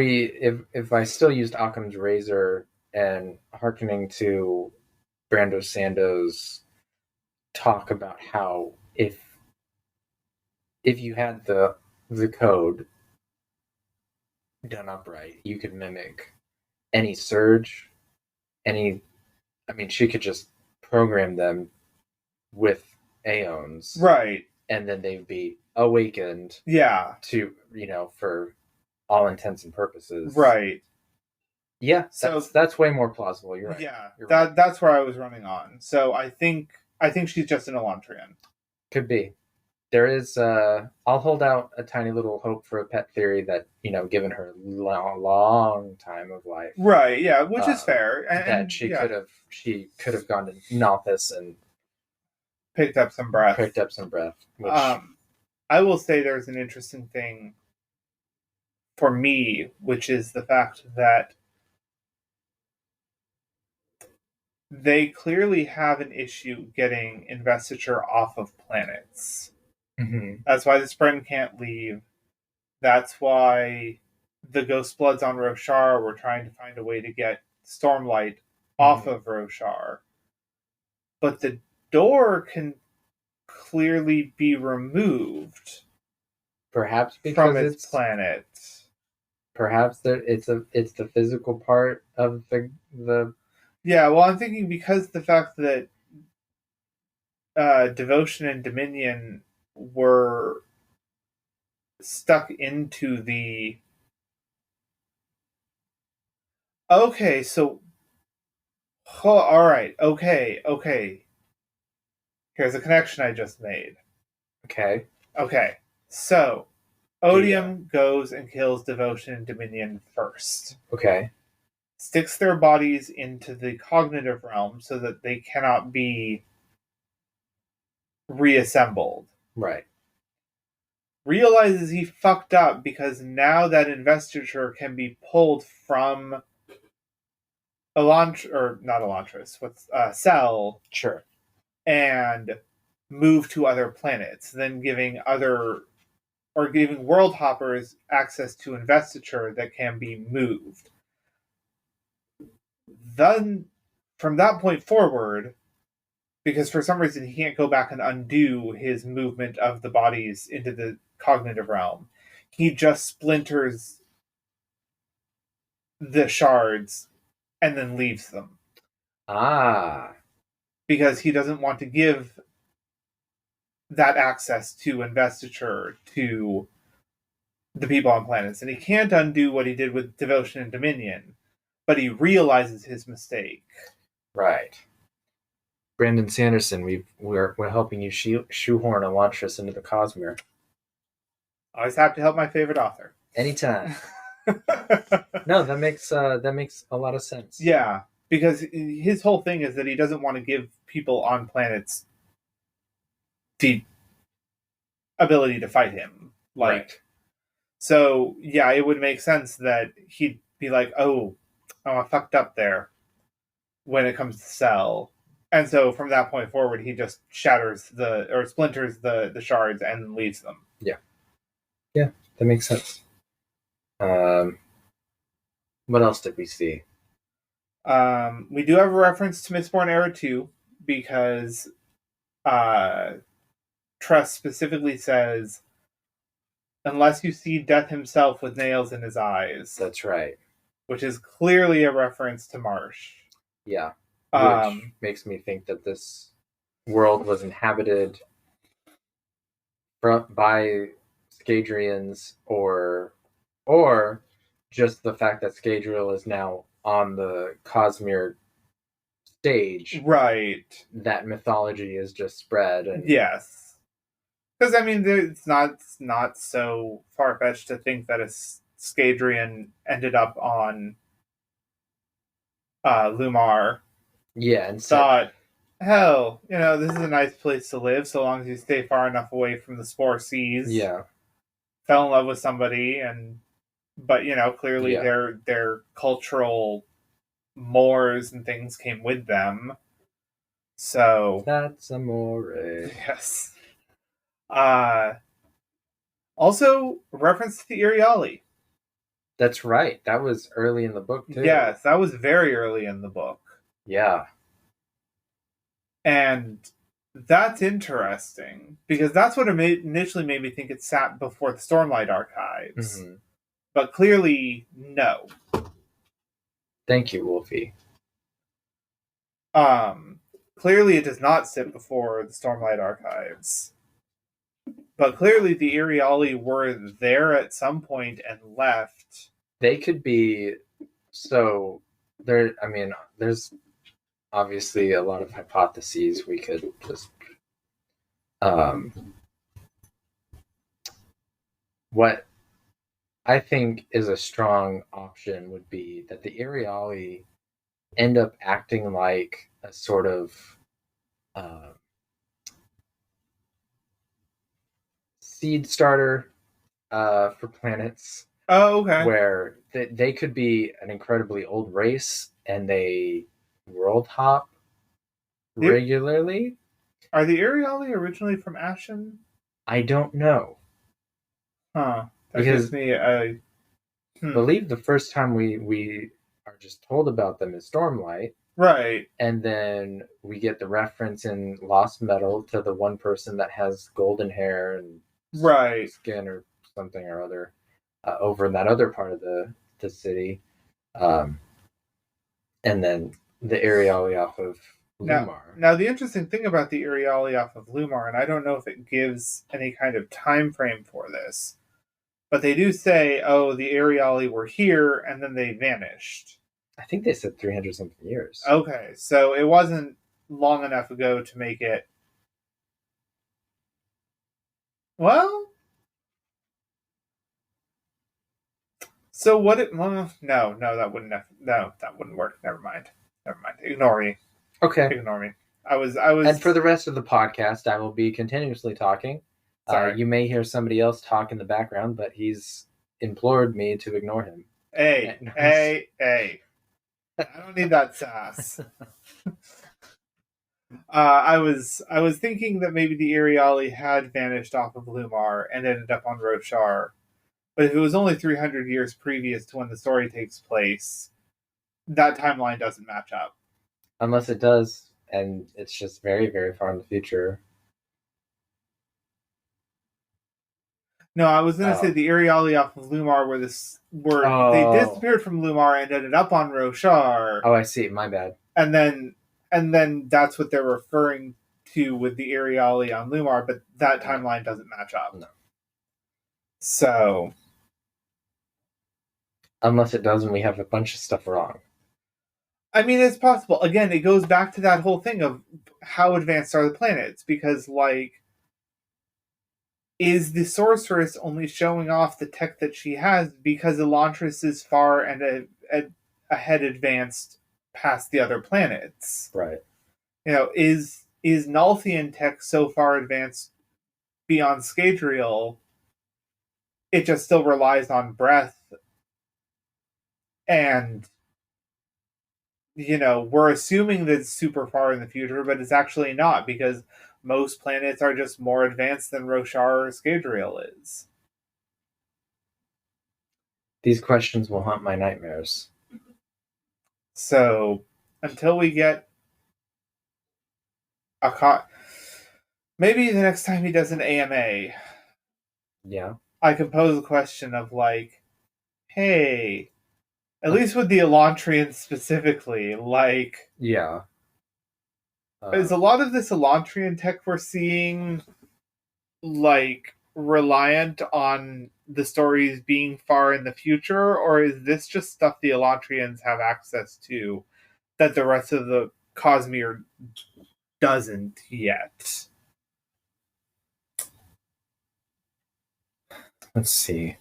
I still used Occam's Razor and hearkening to Brando Sando's talk about how if you had the code done upright, you could mimic any surge, she could just program them with Aeons. Right. And then they'd be awakened. Yeah. To, for all intents and purposes. Right. Yeah, so that's way more plausible. You're right. Yeah, that's where I was running on. So I think she's just an Elantrian. Could be. There is. I'll hold out a tiny little hope for a pet theory that given her long time of life. Right. Yeah, which is fair. And she could have gone to Nothus and picked up some breath. Which... I will say there's an interesting thing for me, which is the fact that they clearly have an issue getting investiture off of planets. Mm-hmm. That's why the Spren can't leave. That's why the Ghost Bloods on Roshar were trying to find a way to get Stormlight off of Roshar. But the door can clearly be removed. Perhaps because from its planet. Perhaps it's the physical part of the. Yeah, well, I'm thinking because the fact that Devotion and Dominion were stuck into the... Okay, so... Alright, okay. Here's a connection I just made. Okay. So, Odium goes and kills Devotion and Dominion first. Okay. Sticks their bodies into the cognitive realm so that they cannot be reassembled. Right. Realizes he fucked up because now that investiture can be pulled from not Elantris, Cell. Sure. and move to other planets, then giving world hoppers access to investiture that can be moved. Then, from that point forward, because for some reason he can't go back and undo his movement of the bodies into the cognitive realm, he just splinters the shards and then leaves them. Because he doesn't want to give that access to investiture to the people on planets. And he can't undo what he did with Devotion and Dominion, but he realizes his mistake. Right. Brandon Sanderson, we're helping you shoehorn Elantris into the Cosmere. Always have to help my favorite author. Anytime. No, that makes a lot of sense. Yeah, because his whole thing is that he doesn't want to give people on planets the ability to fight him. Right. So, yeah, it would make sense that he'd be like, oh, I fucked up there when it comes to Cell. And so from that point forward, he just splinters the shards and leaves them. Yeah. Yeah, that makes sense. What else did we see? We do have a reference to Mistborn Era 2 because Tress specifically says, unless you see Death himself with nails in his eyes. That's right. Which is clearly a reference to Marsh. Yeah. Which makes me think that this world was inhabited by Scadrians or just the fact that Scadrial is now on the Cosmere stage. Right. That mythology is just spread. And yes. Because, I mean, it's not so far-fetched to think that a Scadrian ended up on Lumar. Yeah, and thought, hell, this is a nice place to live so long as you stay far enough away from the Spore Seas. Yeah. Fell in love with somebody, but clearly their cultural mores and things came with them. So that's amore. Yes. Also, reference to the Iriali. That's right. That was early in the book, too. Yes, that was very early in the book. Yeah. And that's interesting, because that's what initially made me think it sat before the Stormlight Archives. Mm-hmm. But clearly, no. Thank you, Wolfie. Clearly it does not sit before the Stormlight Archives. But clearly the Iriali were there at some point and left. They could be... So, there's obviously a lot of hypotheses we could just... what I think is a strong option would be that the Iriali end up acting like a sort of seed starter for planets. Oh, okay. Where they could be an incredibly old race and they world hop regularly. Are the Iriali originally from Ashen? I don't know. Huh. That gives me a... I believe the first time we are just told about them is Stormlight. Right. And then we get the reference in Lost Metal to the one person that has golden hair and skin or something or other over in that other part of the city. And then the Iriali off of Lumar. Now, the interesting thing about the Iriali off of Lumar, and I don't know if it gives any kind of time frame for this, but they do say, the Iriali were here and then they vanished. I think they said 300-something years. Okay, so it wasn't long enough ago to make it... Well... So what it... Well, no, that wouldn't work. Never mind. Ignore me. Okay. Ignore me. I was... And for the rest of the podcast, I will be continuously talking. Sorry. You may hear somebody else talk in the background, but he's implored me to ignore him. Hey. I don't need that sass. I was thinking that maybe the Iriali had vanished off of Lumar and ended up on Roshar. But if it was only 300 years previous to when the story takes place, that timeline doesn't match up. Unless it does, and it's just very, very far in the future. No, I was going to say the Iriali off of Lumar they disappeared from Lumar and ended up on Roshar. Oh, I see. My bad. And then that's what they're referring to with the Iriali on Lumar, but that timeline doesn't match up. No. So, unless it does, and we have a bunch of stuff wrong. I mean, it's possible. Again, it goes back to that whole thing of how advanced are the planets, because, like, is the sorceress only showing off the tech that she has because Elantris is far and ahead advanced past the other planets? Right. You know, is Nalthian tech so far advanced beyond Scadrial, it just still relies on breath, and you know, we're assuming that it's super far in the future, but it's actually not, because most planets are just more advanced than Roshar or Scadrial is. These questions will haunt my nightmares. So, until we get maybe the next time he does an AMA, yeah, I can pose a question of, like, hey, at least with the Elantrians specifically, like, yeah, is a lot of this Elantrian tech we're seeing, like, reliant on the stories being far in the future, or is this just stuff the Elantrians have access to that the rest of the Cosmere doesn't yet? Let's see.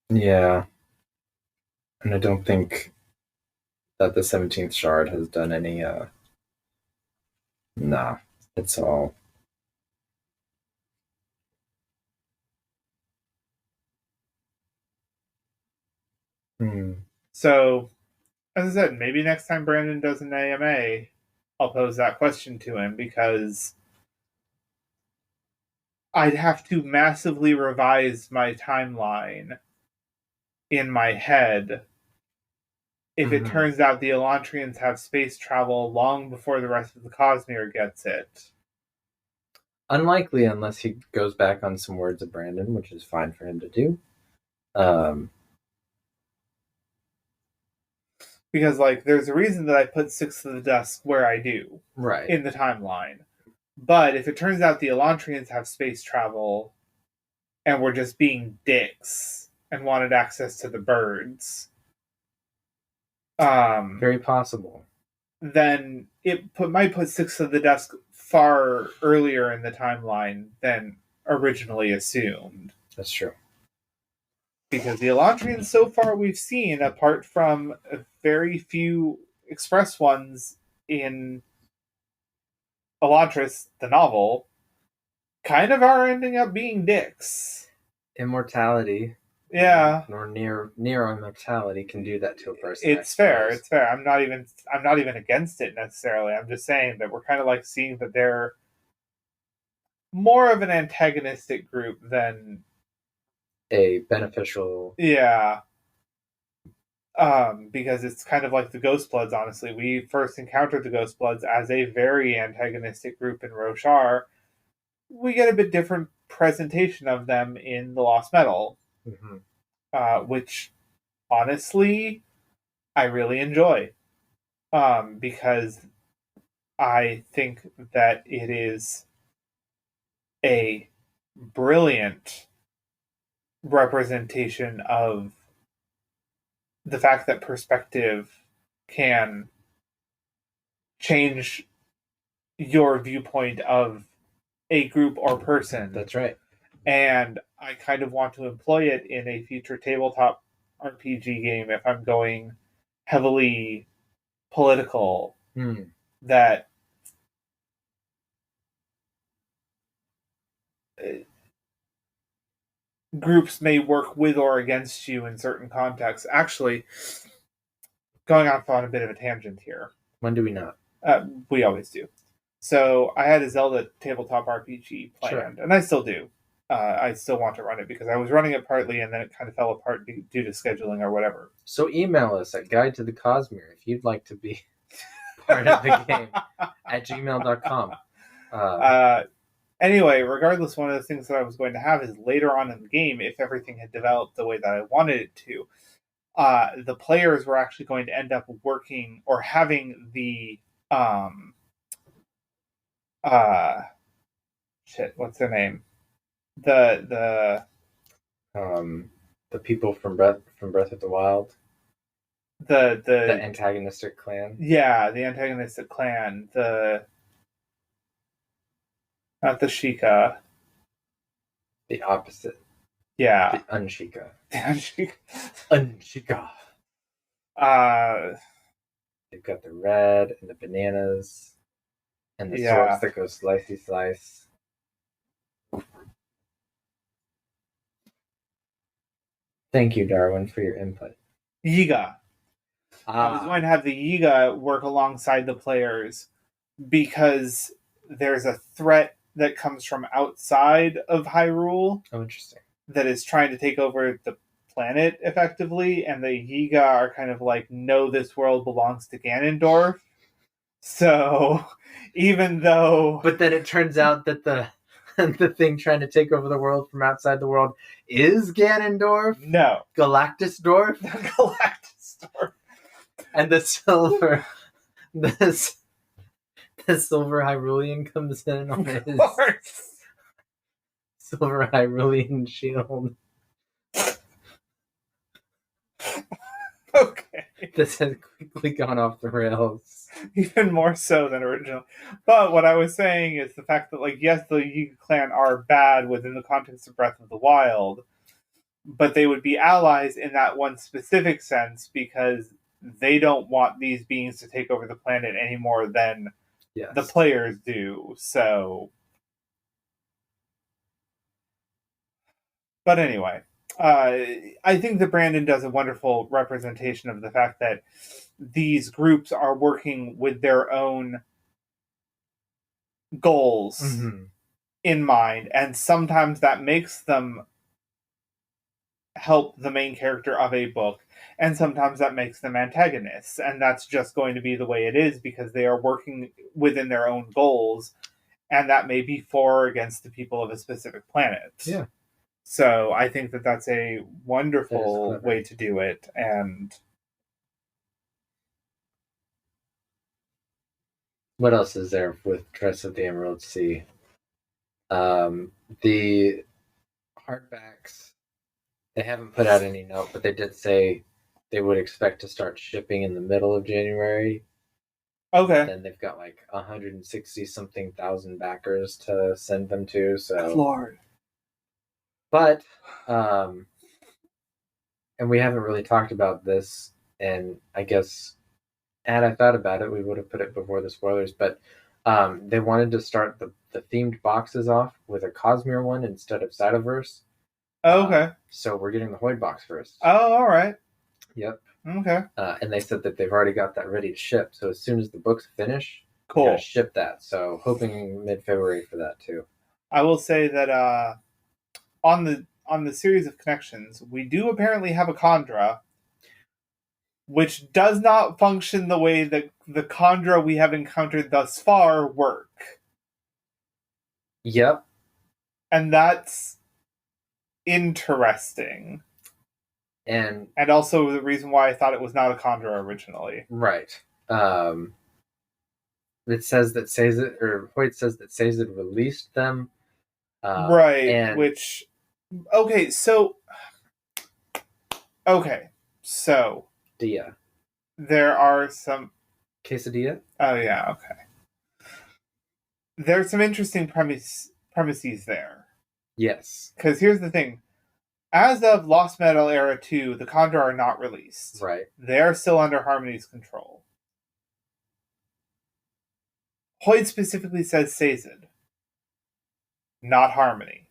Yeah. And I don't think that the 17th Shard has done any, nah, it's all. So, as I said, maybe next time Brandon does an AMA, I'll pose that question to him, because I'd have to massively revise my timeline in my head if it turns out the Elantrians have space travel long before the rest of the Cosmere gets it. Unlikely, unless he goes back on some words of Brandon, which is fine for him to do. Because, like, there's a reason that I put Six of the Dusk where I do, right, in the timeline. But if it turns out the Elantrians have space travel and were just being dicks and wanted access to the birds, very possible, then it might put Six of the Dusk far earlier in the timeline than originally assumed. That's true. Because the Elantrians so far we've seen, apart from a very few express ones in Elantris, the novel, kind of are ending up being dicks. Immortality, yeah, or near immortality can do that to a person. It's fair. It's fair. I'm not even against it necessarily. I'm just saying that we're kind of like seeing that they're more of an antagonistic group than a beneficial. Yeah. Because it's kind of like the Ghostbloods, honestly. We first encountered the Ghostbloods as a very antagonistic group in Roshar. We get a bit different presentation of them in The Lost Metal, which, honestly, I really enjoy. Because I think that it is a brilliant representation of the fact that perspective can change your viewpoint of a group or person. That's right. And I kind of want to employ it in a future tabletop RPG game if I'm going heavily political. That groups may work with or against you in certain contexts. Actually, going off on a bit of a tangent here. When do we not? We always do. So I had a Zelda tabletop RPG planned, and I still do. I still want to run it because I was running it partly, and then it kind of fell apart due to scheduling or whatever. So email us at Guide to the Cosmere if you'd like to be part of the game at gmail.com. Anyway, regardless, one of the things that I was going to have is later on in the game, if everything had developed the way that I wanted it to, the players were actually going to end up working or having the what's their name? The people from Breath of the Wild. The antagonistic clan. Yeah, the antagonistic clan. Not the Sheikah. The opposite. Yeah. The Unshika. The Unshika. Unshika. They've got the red and the bananas and the swords that go slicey slice. Thank you, Darwin, for your input. Yiga. I was going to have the Yiga work alongside the players because there's a threat that comes from outside of Hyrule. Oh, interesting. That is trying to take over the planet effectively, and the Yiga are kind of like, no, this world belongs to Ganondorf. So, even though... But then it turns out that the thing trying to take over the world from outside the world is Ganondorf? No. Galactusdorf? Galactusdorf. And the silver... The silver Hyrulean comes in on his silver Hyrulean shield. Okay. This has quickly gone off the rails. Even more so than original. But what I was saying is the fact that, like, yes, the Yiga clan are bad within the context of Breath of the Wild, but they would be allies in that one specific sense because they don't want these beings to take over the planet any more than the players do. So, but anyway, I think that Brandon does a wonderful representation of the fact that these groups are working with their own goals in mind, and sometimes that makes them help the main character of a book, and sometimes that makes them antagonists, and that's just going to be the way it is because they are working within their own goals, and that may be for or against the people of a specific planet. Yeah. So I think that that's a wonderful way to do it, and what else is there with Tress of the Emerald Sea? The hardbacks, they haven't put out any note, but they did say they would expect to start shipping in the middle of January. Okay. And they've got like 160-something thousand backers to send them to. So, good Lord. But, and we haven't really talked about this, and I guess had I thought about it, we would have put it before the spoilers, but they wanted to start the themed boxes off with a Cosmere one instead of Cytoverse. Oh, okay. So we're getting the Hoyd box first. Oh, all right. Yep. Okay. And they said that they've already got that ready to ship. So as soon as the books finish, cool, gotta ship that. So hoping mid-February for that too. I will say that on the series of connections, we do apparently have a Khandra, which does not function the way that the Khandra we have encountered thus far work. Yep. And that's interesting. And also the reason why I thought it was not a Khandra originally. Right. It says that Sazed, or Hoyt says that Sazed released them. Right. And which, okay, so Dia. There are some Quesadilla? Oh yeah, okay. There's some interesting premises there. Yes. Because here's the thing. As of Lost Metal Era 2, the Khandra are not released. Right. They are still under Harmony's control. Hoyt specifically says Sazed, not Harmony.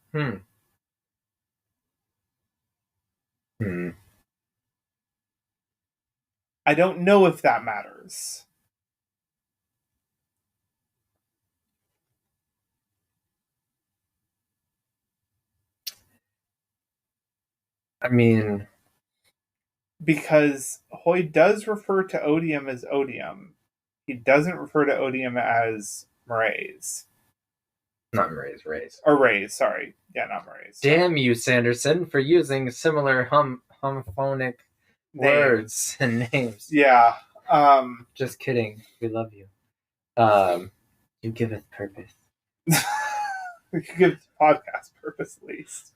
I don't know if that matters. I mean, because Hoy does refer to Odium as Odium. He doesn't refer to Odium as Mraize. Not Mraize, Rays. Or Rays, sorry. Yeah, not Mraize. Damn you, Sanderson, for using similar homophonic words and names. Yeah. Just kidding. We love you. You giveth purpose. We could give the podcast purpose at least.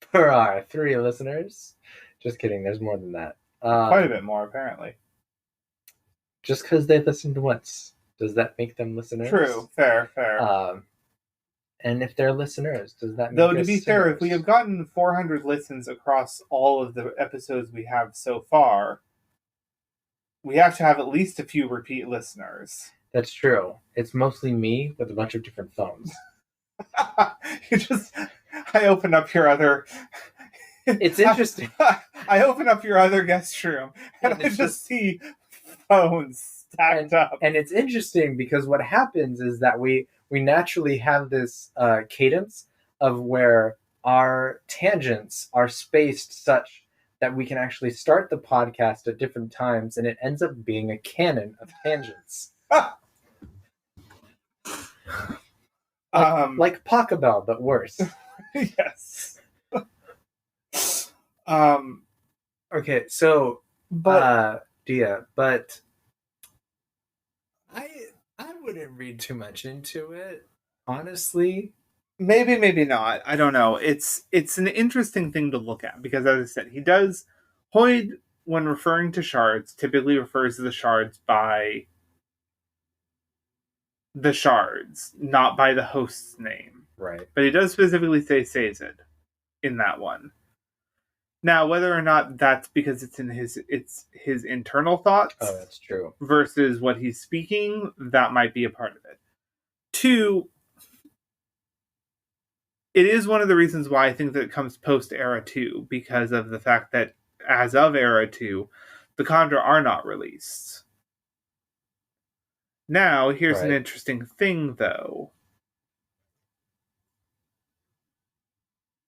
For our 3 listeners. Just kidding, there's more than that. Quite a bit more, apparently. Just because they listened once, does that make them listeners? True, fair. And if they're listeners, does that make Though, to be fair, if we have gotten 400 listens across all of the episodes we have so far, we have to have at least a few repeat listeners. That's true. It's mostly me with a bunch of different phones. I open up your other... It's interesting. I open up your other guest room, and I just see phones stacked up. And it's interesting because what happens is that we naturally have this cadence of where our tangents are spaced such that we can actually start the podcast at different times, and it ends up being a canon of tangents. Like Pachelbel, but worse. Yes. Okay, so Dia, but I wouldn't read too much into it, honestly. Maybe not. I don't know. It's an interesting thing to look at because, as I said, Hoyd, when referring to shards, typically refers to the shards by the shards, not by the host's name. Right. But he does specifically say Sazed in that one. Now, whether or not that's because it's his internal thoughts. Oh, that's true. Versus what he's speaking, that might be a part of it. 2, it is one of the reasons why I think that it comes post-Era 2, because of the fact that, as of Era 2, the Kandra are not released. Now, here's an interesting thing, though.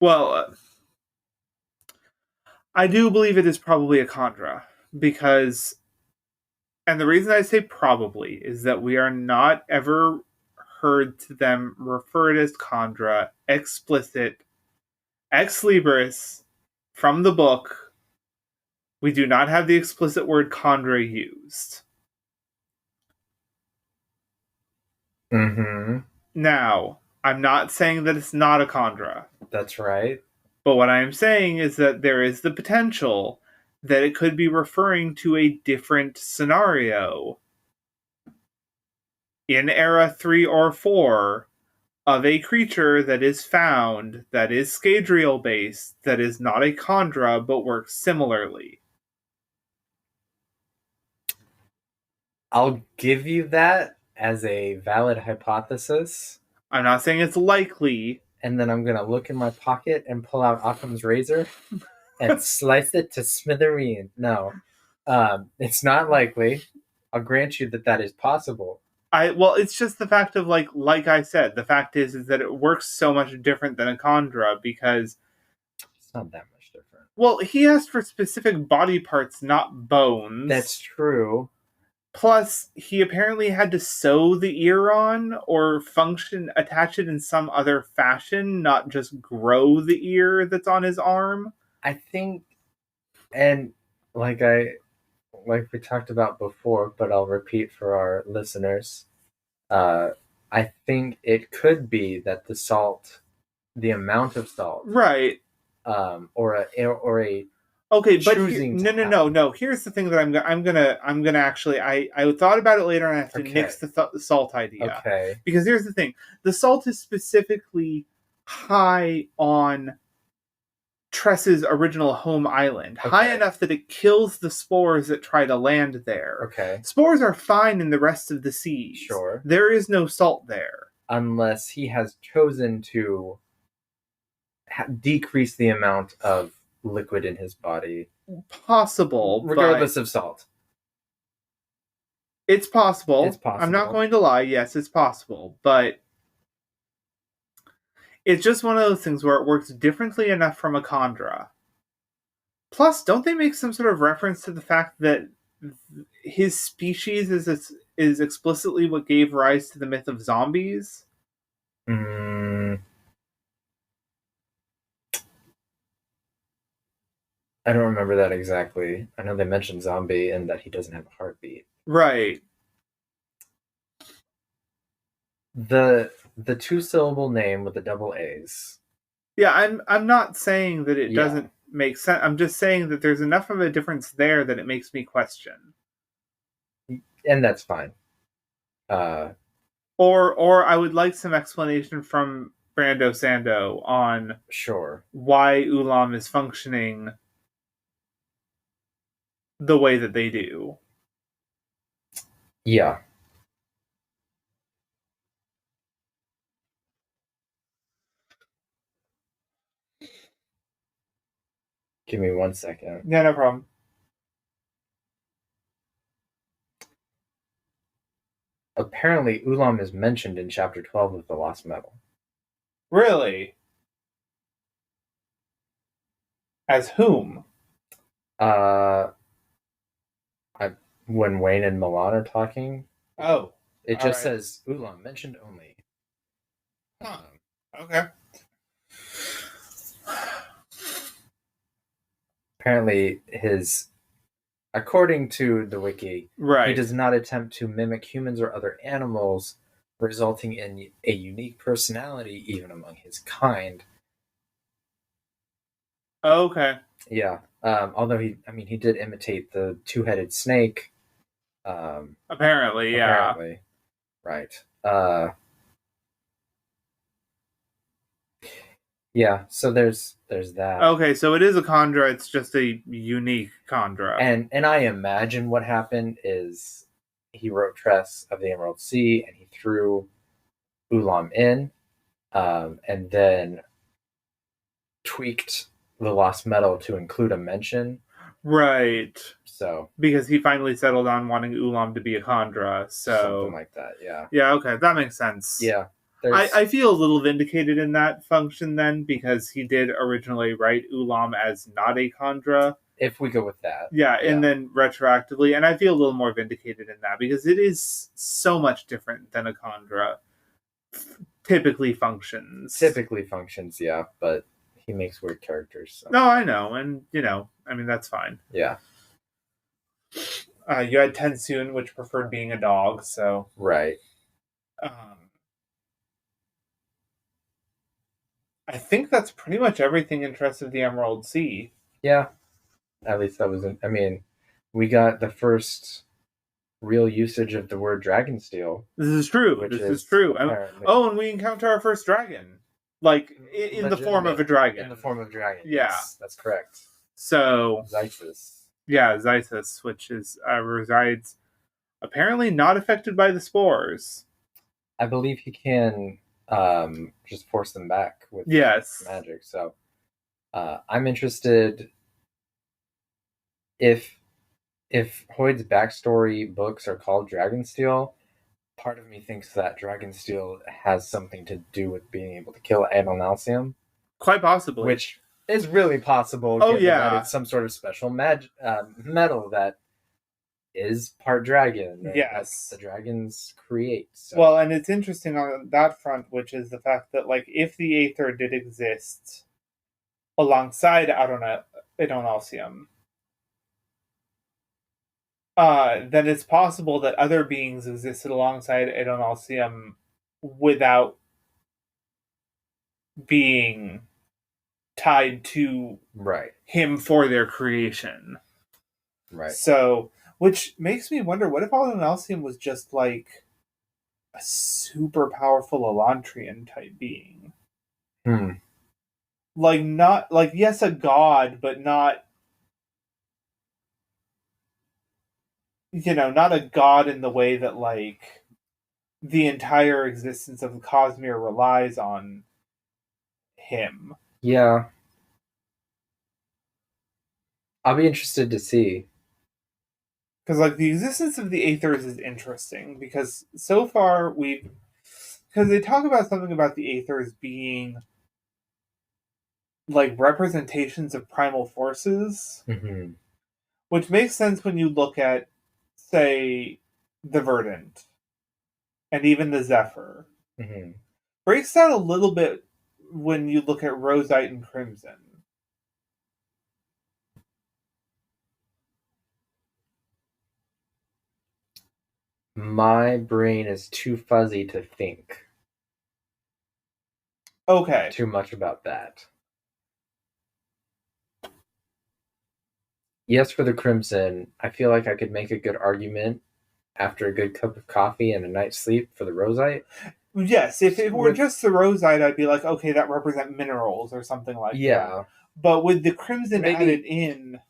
Well, I do believe it is probably a Kandra, because, and the reason I say probably, is that we are not ever heard to them referred as Kandra, explicit, ex libris, from the book. We do not have the explicit word Kandra used. Mm-hmm. Now, I'm not saying that it's not a Kandra. That's right. But what I am saying is that there is the potential that it could be referring to a different scenario in Era 3 or 4 of a creature that is found, that is Scadrial based, that is not a Kandra, but works similarly. I'll give you that as a valid hypothesis. I'm not saying it's likely. And then I'm going to look in my pocket and pull out Occam's razor and slice it to smithereens. No, it's not likely. I'll grant you that is possible. Well, it's just the fact of, like I said, the fact is that it works so much different than a Kandra because... It's not that much different. Well, he asked for specific body parts, not bones. That's true. Plus, he apparently had to sew the ear on or attach it in some other fashion, not just grow the ear that's on his arm. I think, and like we talked about before, but I'll repeat for our listeners, I think it could be that the amount of salt, right, or a okay, but no. Here's the thing that I'm gonna actually I thought about it later and I have to nix the salt idea. Okay. Because here's the thing: the salt is specifically high on Tress's original home island, high enough that it kills the spores that try to land there. Okay. Spores are fine in the rest of the seas. Sure. There is no salt there. Unless he has chosen to decrease the amount of liquid in his body. Possible, regardless of salt. It's possible. It's possible. I'm not going to lie. Yes, it's possible, but it's just one of those things where it works differently enough from a Kandra. Plus, don't they make some sort of reference to the fact that his species is explicitly what gave rise to the myth of zombies? I don't remember that exactly. I know they mentioned zombie and that he doesn't have a heartbeat. Right. The 2-syllable name with the double A's. Yeah, I'm not saying that it doesn't make sense. I'm just saying that there's enough of a difference there that it makes me question. And that's fine. Or I would like some explanation from Brando Sando on why Ulam is functioning the way that they do. Yeah. Give me 1 second. Yeah, no problem. Apparently, Ulam is mentioned in Chapter 12 of The Lost Metal. Really? As whom? When Wayne and Milan are talking. Oh. It just says, Ulam, mentioned only. Huh. Okay. Apparently, according to the wiki, he does not attempt to mimic humans or other animals, resulting in a unique personality even among his kind. Okay. Yeah. Although he did imitate the 2-headed snake. Apparently, yeah. Right. Yeah, so there's that. Okay, so it is a Kandra, it's just a unique Kandra. And I imagine what happened is he wrote Tress of the Emerald Sea and he threw Ulam in, and then tweaked the Lost Metal to include a mention. Right. So because he finally settled on wanting Ulam to be a Kandra, so something like that, yeah. Yeah, okay, that makes sense. Yeah. I feel a little vindicated in that function then, because he did originally write Ulam as not a Kandra. If we go with that. Yeah, and then retroactively, and I feel a little more vindicated in that, because it is so much different than a Kandra typically functions. Yeah, but he makes weird characters. So. No, I know, and, that's fine. Yeah. You had Tensoon, which preferred being a dog, so... Right. I think that's pretty much everything in Tress of the Emerald Sea. Yeah. At least that was... we got the first real usage of the word Dragonsteel. This is true. And we encounter our first dragon. Like, in the form of a dragon. In the form of a dragon. Yeah. Yes, that's correct. So... Xythus. Yeah, Xythus, which is resides apparently not affected by the spores. I believe he can just force them back with magic. So I'm interested if Hoyd's backstory books are called Dragonsteel, part of me thinks that Dragonsteel has something to do with being able to kill Adonalcium. Quite possibly. Which is really possible. Given that it's some sort of special metal that is part dragon. Yes. The dragons create. So. Well, and it's interesting on that front, which is the fact that, like, if the Aether did exist alongside Adonalcium, then it's possible that other beings existed alongside Adonalcium without being tied to him for their creation. Right. So, which makes me wonder, what if Adonalcium was just like a super powerful Elantrian type being? Like, not, like, yes, a god, but not, not a god in the way that, like, the entire existence of Cosmere relies on him. Yeah. I'll be interested to see. Because, like, the existence of the Aethers is interesting, because so far because they talk about something about the Aethers being, like, representations of primal forces, Mm-hmm. which makes sense when you look at, say, the Verdant, and even the Zephyr. Mm-hmm. Breaks down a little bit when you look at Rosite and Crimson. My brain is too fuzzy to think Okay. too much about that. Yes, for the Crimson, I feel like I could make a good argument after a good cup of coffee and a night's sleep for the Rosite. Yes, if it were just the Rosite, I'd be like, okay, that represent minerals or something like that. But with the Crimson added in,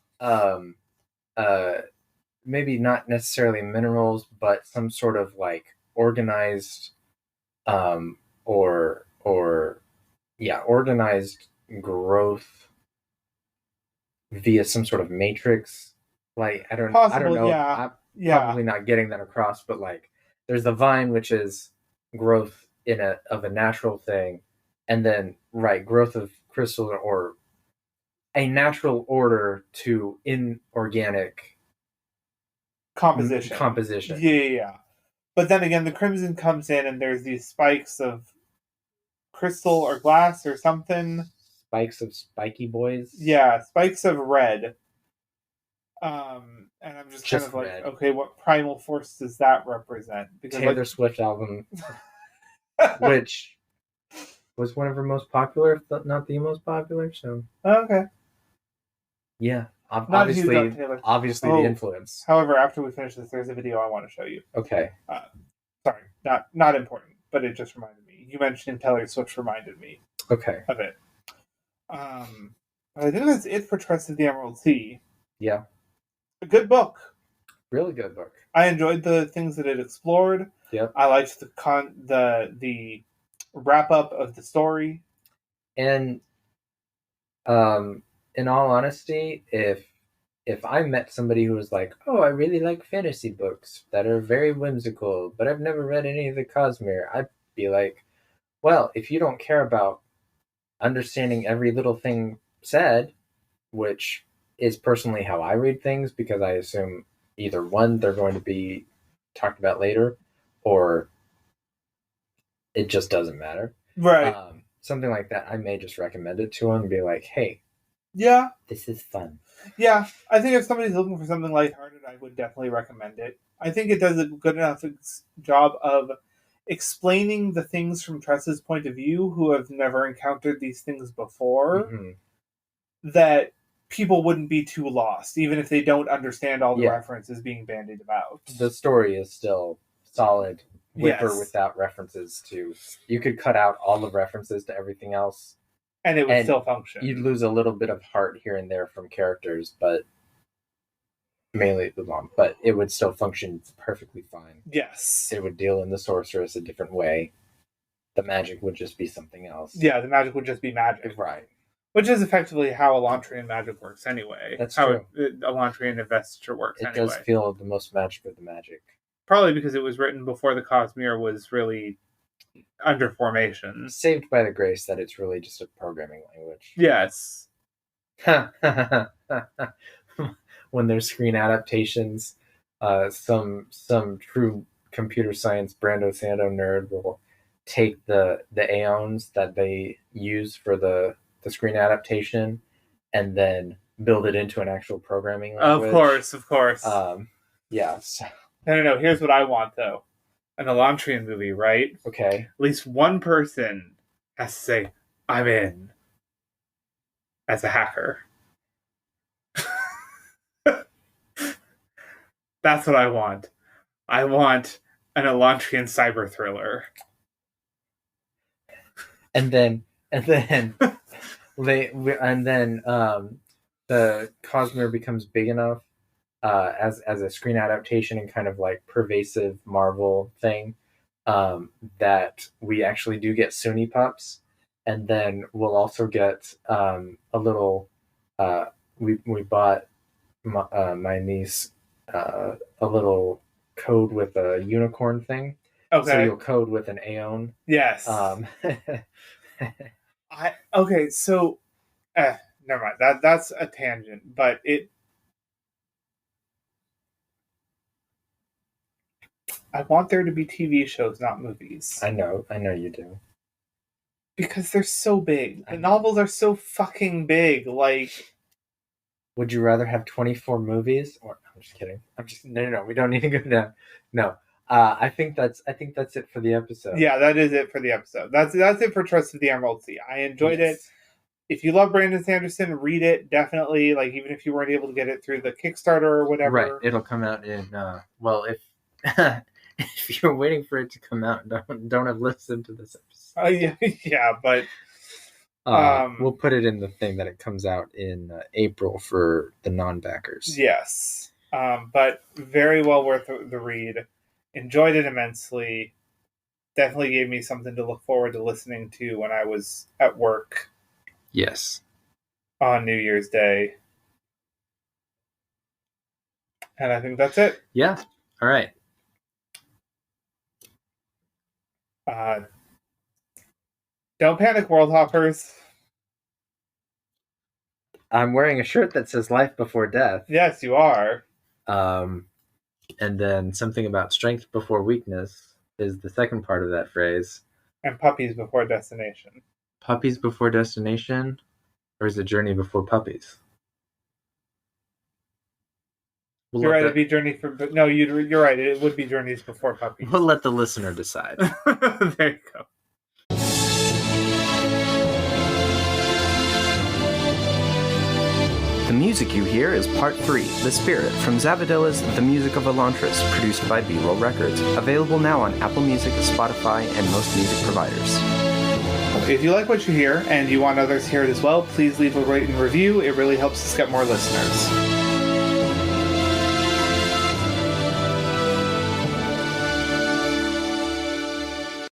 maybe not necessarily minerals, but some sort of like organized, organized growth via some sort of matrix. Like I don't know. Yeah. I'm probably not getting that across, but like there's the vine, which is growth of a natural thing, and then growth of crystal or a natural order to inorganic composition. Yeah. But then again, the Crimson comes in and there's these spikes of crystal or glass or something. Spikes of spiky boys. Yeah, spikes of red. And I'm just kind of like, red. Okay, what primal force does that represent? Because Taylor Swift album, which was one of her most popular, if not the most popular. So okay, yeah, obviously the influence. However, after we finish this, there's a video I want to show you. Okay. Sorry, not important, but it just reminded me. You mentioned Taylor Swift reminded me. Okay. Of it. I think that's it for Tress of the Emerald Sea. Yeah. A good book. Really good book. I enjoyed the things that it explored. Yep. I liked the wrap up of the story. And in all honesty, if I met somebody who was like, "Oh, I really like fantasy books that are very whimsical, but I've never read any of the Cosmere," I'd be like, "Well, if you don't care about understanding every little thing said," which is personally how I read things, because I assume either one, they're going to be talked about later, or it just doesn't matter. Right. Something like that, I may just recommend it to them and be like, "Hey, yeah, this is fun." Yeah, I think if somebody's looking for something lighthearted, I would definitely recommend it. I think it does a good enough job of explaining the things from Tress's point of view, who have never encountered these things before, that people wouldn't be too lost, even if they don't understand all the references being bandied about. The story is still solid, with or without references to... You could cut out all the references to everything else, and it would still function. You'd lose a little bit of heart here and there from characters, but mainly the mom. But it would still function perfectly fine. Yes. It would deal in the sorceress a different way. The magic would just be something else. Yeah, the magic would just be magic. Right. Which is effectively how Elantrian magic works anyway. That's true. How Elantrian investiture works anyway. It does feel the most magic of the magic. Probably because it was written before the Cosmere was really under formation. Saved by the grace that it's really just a programming language. Yes. When there's screen adaptations, some true computer science Brandon Sanderson nerd will take the aeons that they use for the screen adaptation and then build it into an actual programming language. Of course. Yeah. So. No. Here's what I want, though. An Elantrian movie, right? Okay. At least one person has to say, "I'm in," as a hacker. That's what I want. I want an Elantrian cyber thriller. And then the Cosmere becomes big enough as a screen adaptation and kind of like pervasive Marvel thing that we actually do get Sunni pups, and then we'll also get a little. We bought my niece a little code with a unicorn thing. Okay. So you'll code with an Aeon. Yes. Okay, so never mind. That's a tangent, but I want there to be TV shows, not movies. I know you do. Because they're so big. The novels are so fucking big. Like, would you rather have 24 movies? Or I'm just kidding. No. We don't need to go down. No. I think that's it for the episode. Yeah, that is it for the episode. That's it for Tress of the Emerald Sea. I enjoyed it. If you love Brandon Sanderson, read it. Definitely. Like, even if you weren't able to get it through the Kickstarter or whatever. Right. It'll come out in if if you're waiting for it to come out, don't have listened to this episode. Yeah, but we'll put it in the thing that it comes out in April for the non-backers. Yes, but very well worth the read. Enjoyed it immensely. Definitely gave me something to look forward to listening to when I was at work. Yes, on New Year's Day, and I think that's it. Yeah. All right. Don't panic, world hoppers. I'm wearing a shirt that says "Life Before Death." Yes, you are. And then something about strength before weakness is the second part of that phrase. And puppies before destination. Puppies before destination, or is it journey before puppies? You're right. It'd be journey for. No, you're right. It would be journeys before puppies. We'll let the listener decide. There you go. The music you hear is Part 3, The Spirit, from Zavadilla's The Music of Elantris, produced by B-Roll Records. Available now on Apple Music, Spotify, and most music providers. If you like what you hear and you want others to hear it as well, please leave a rate and review. It really helps us get more listeners.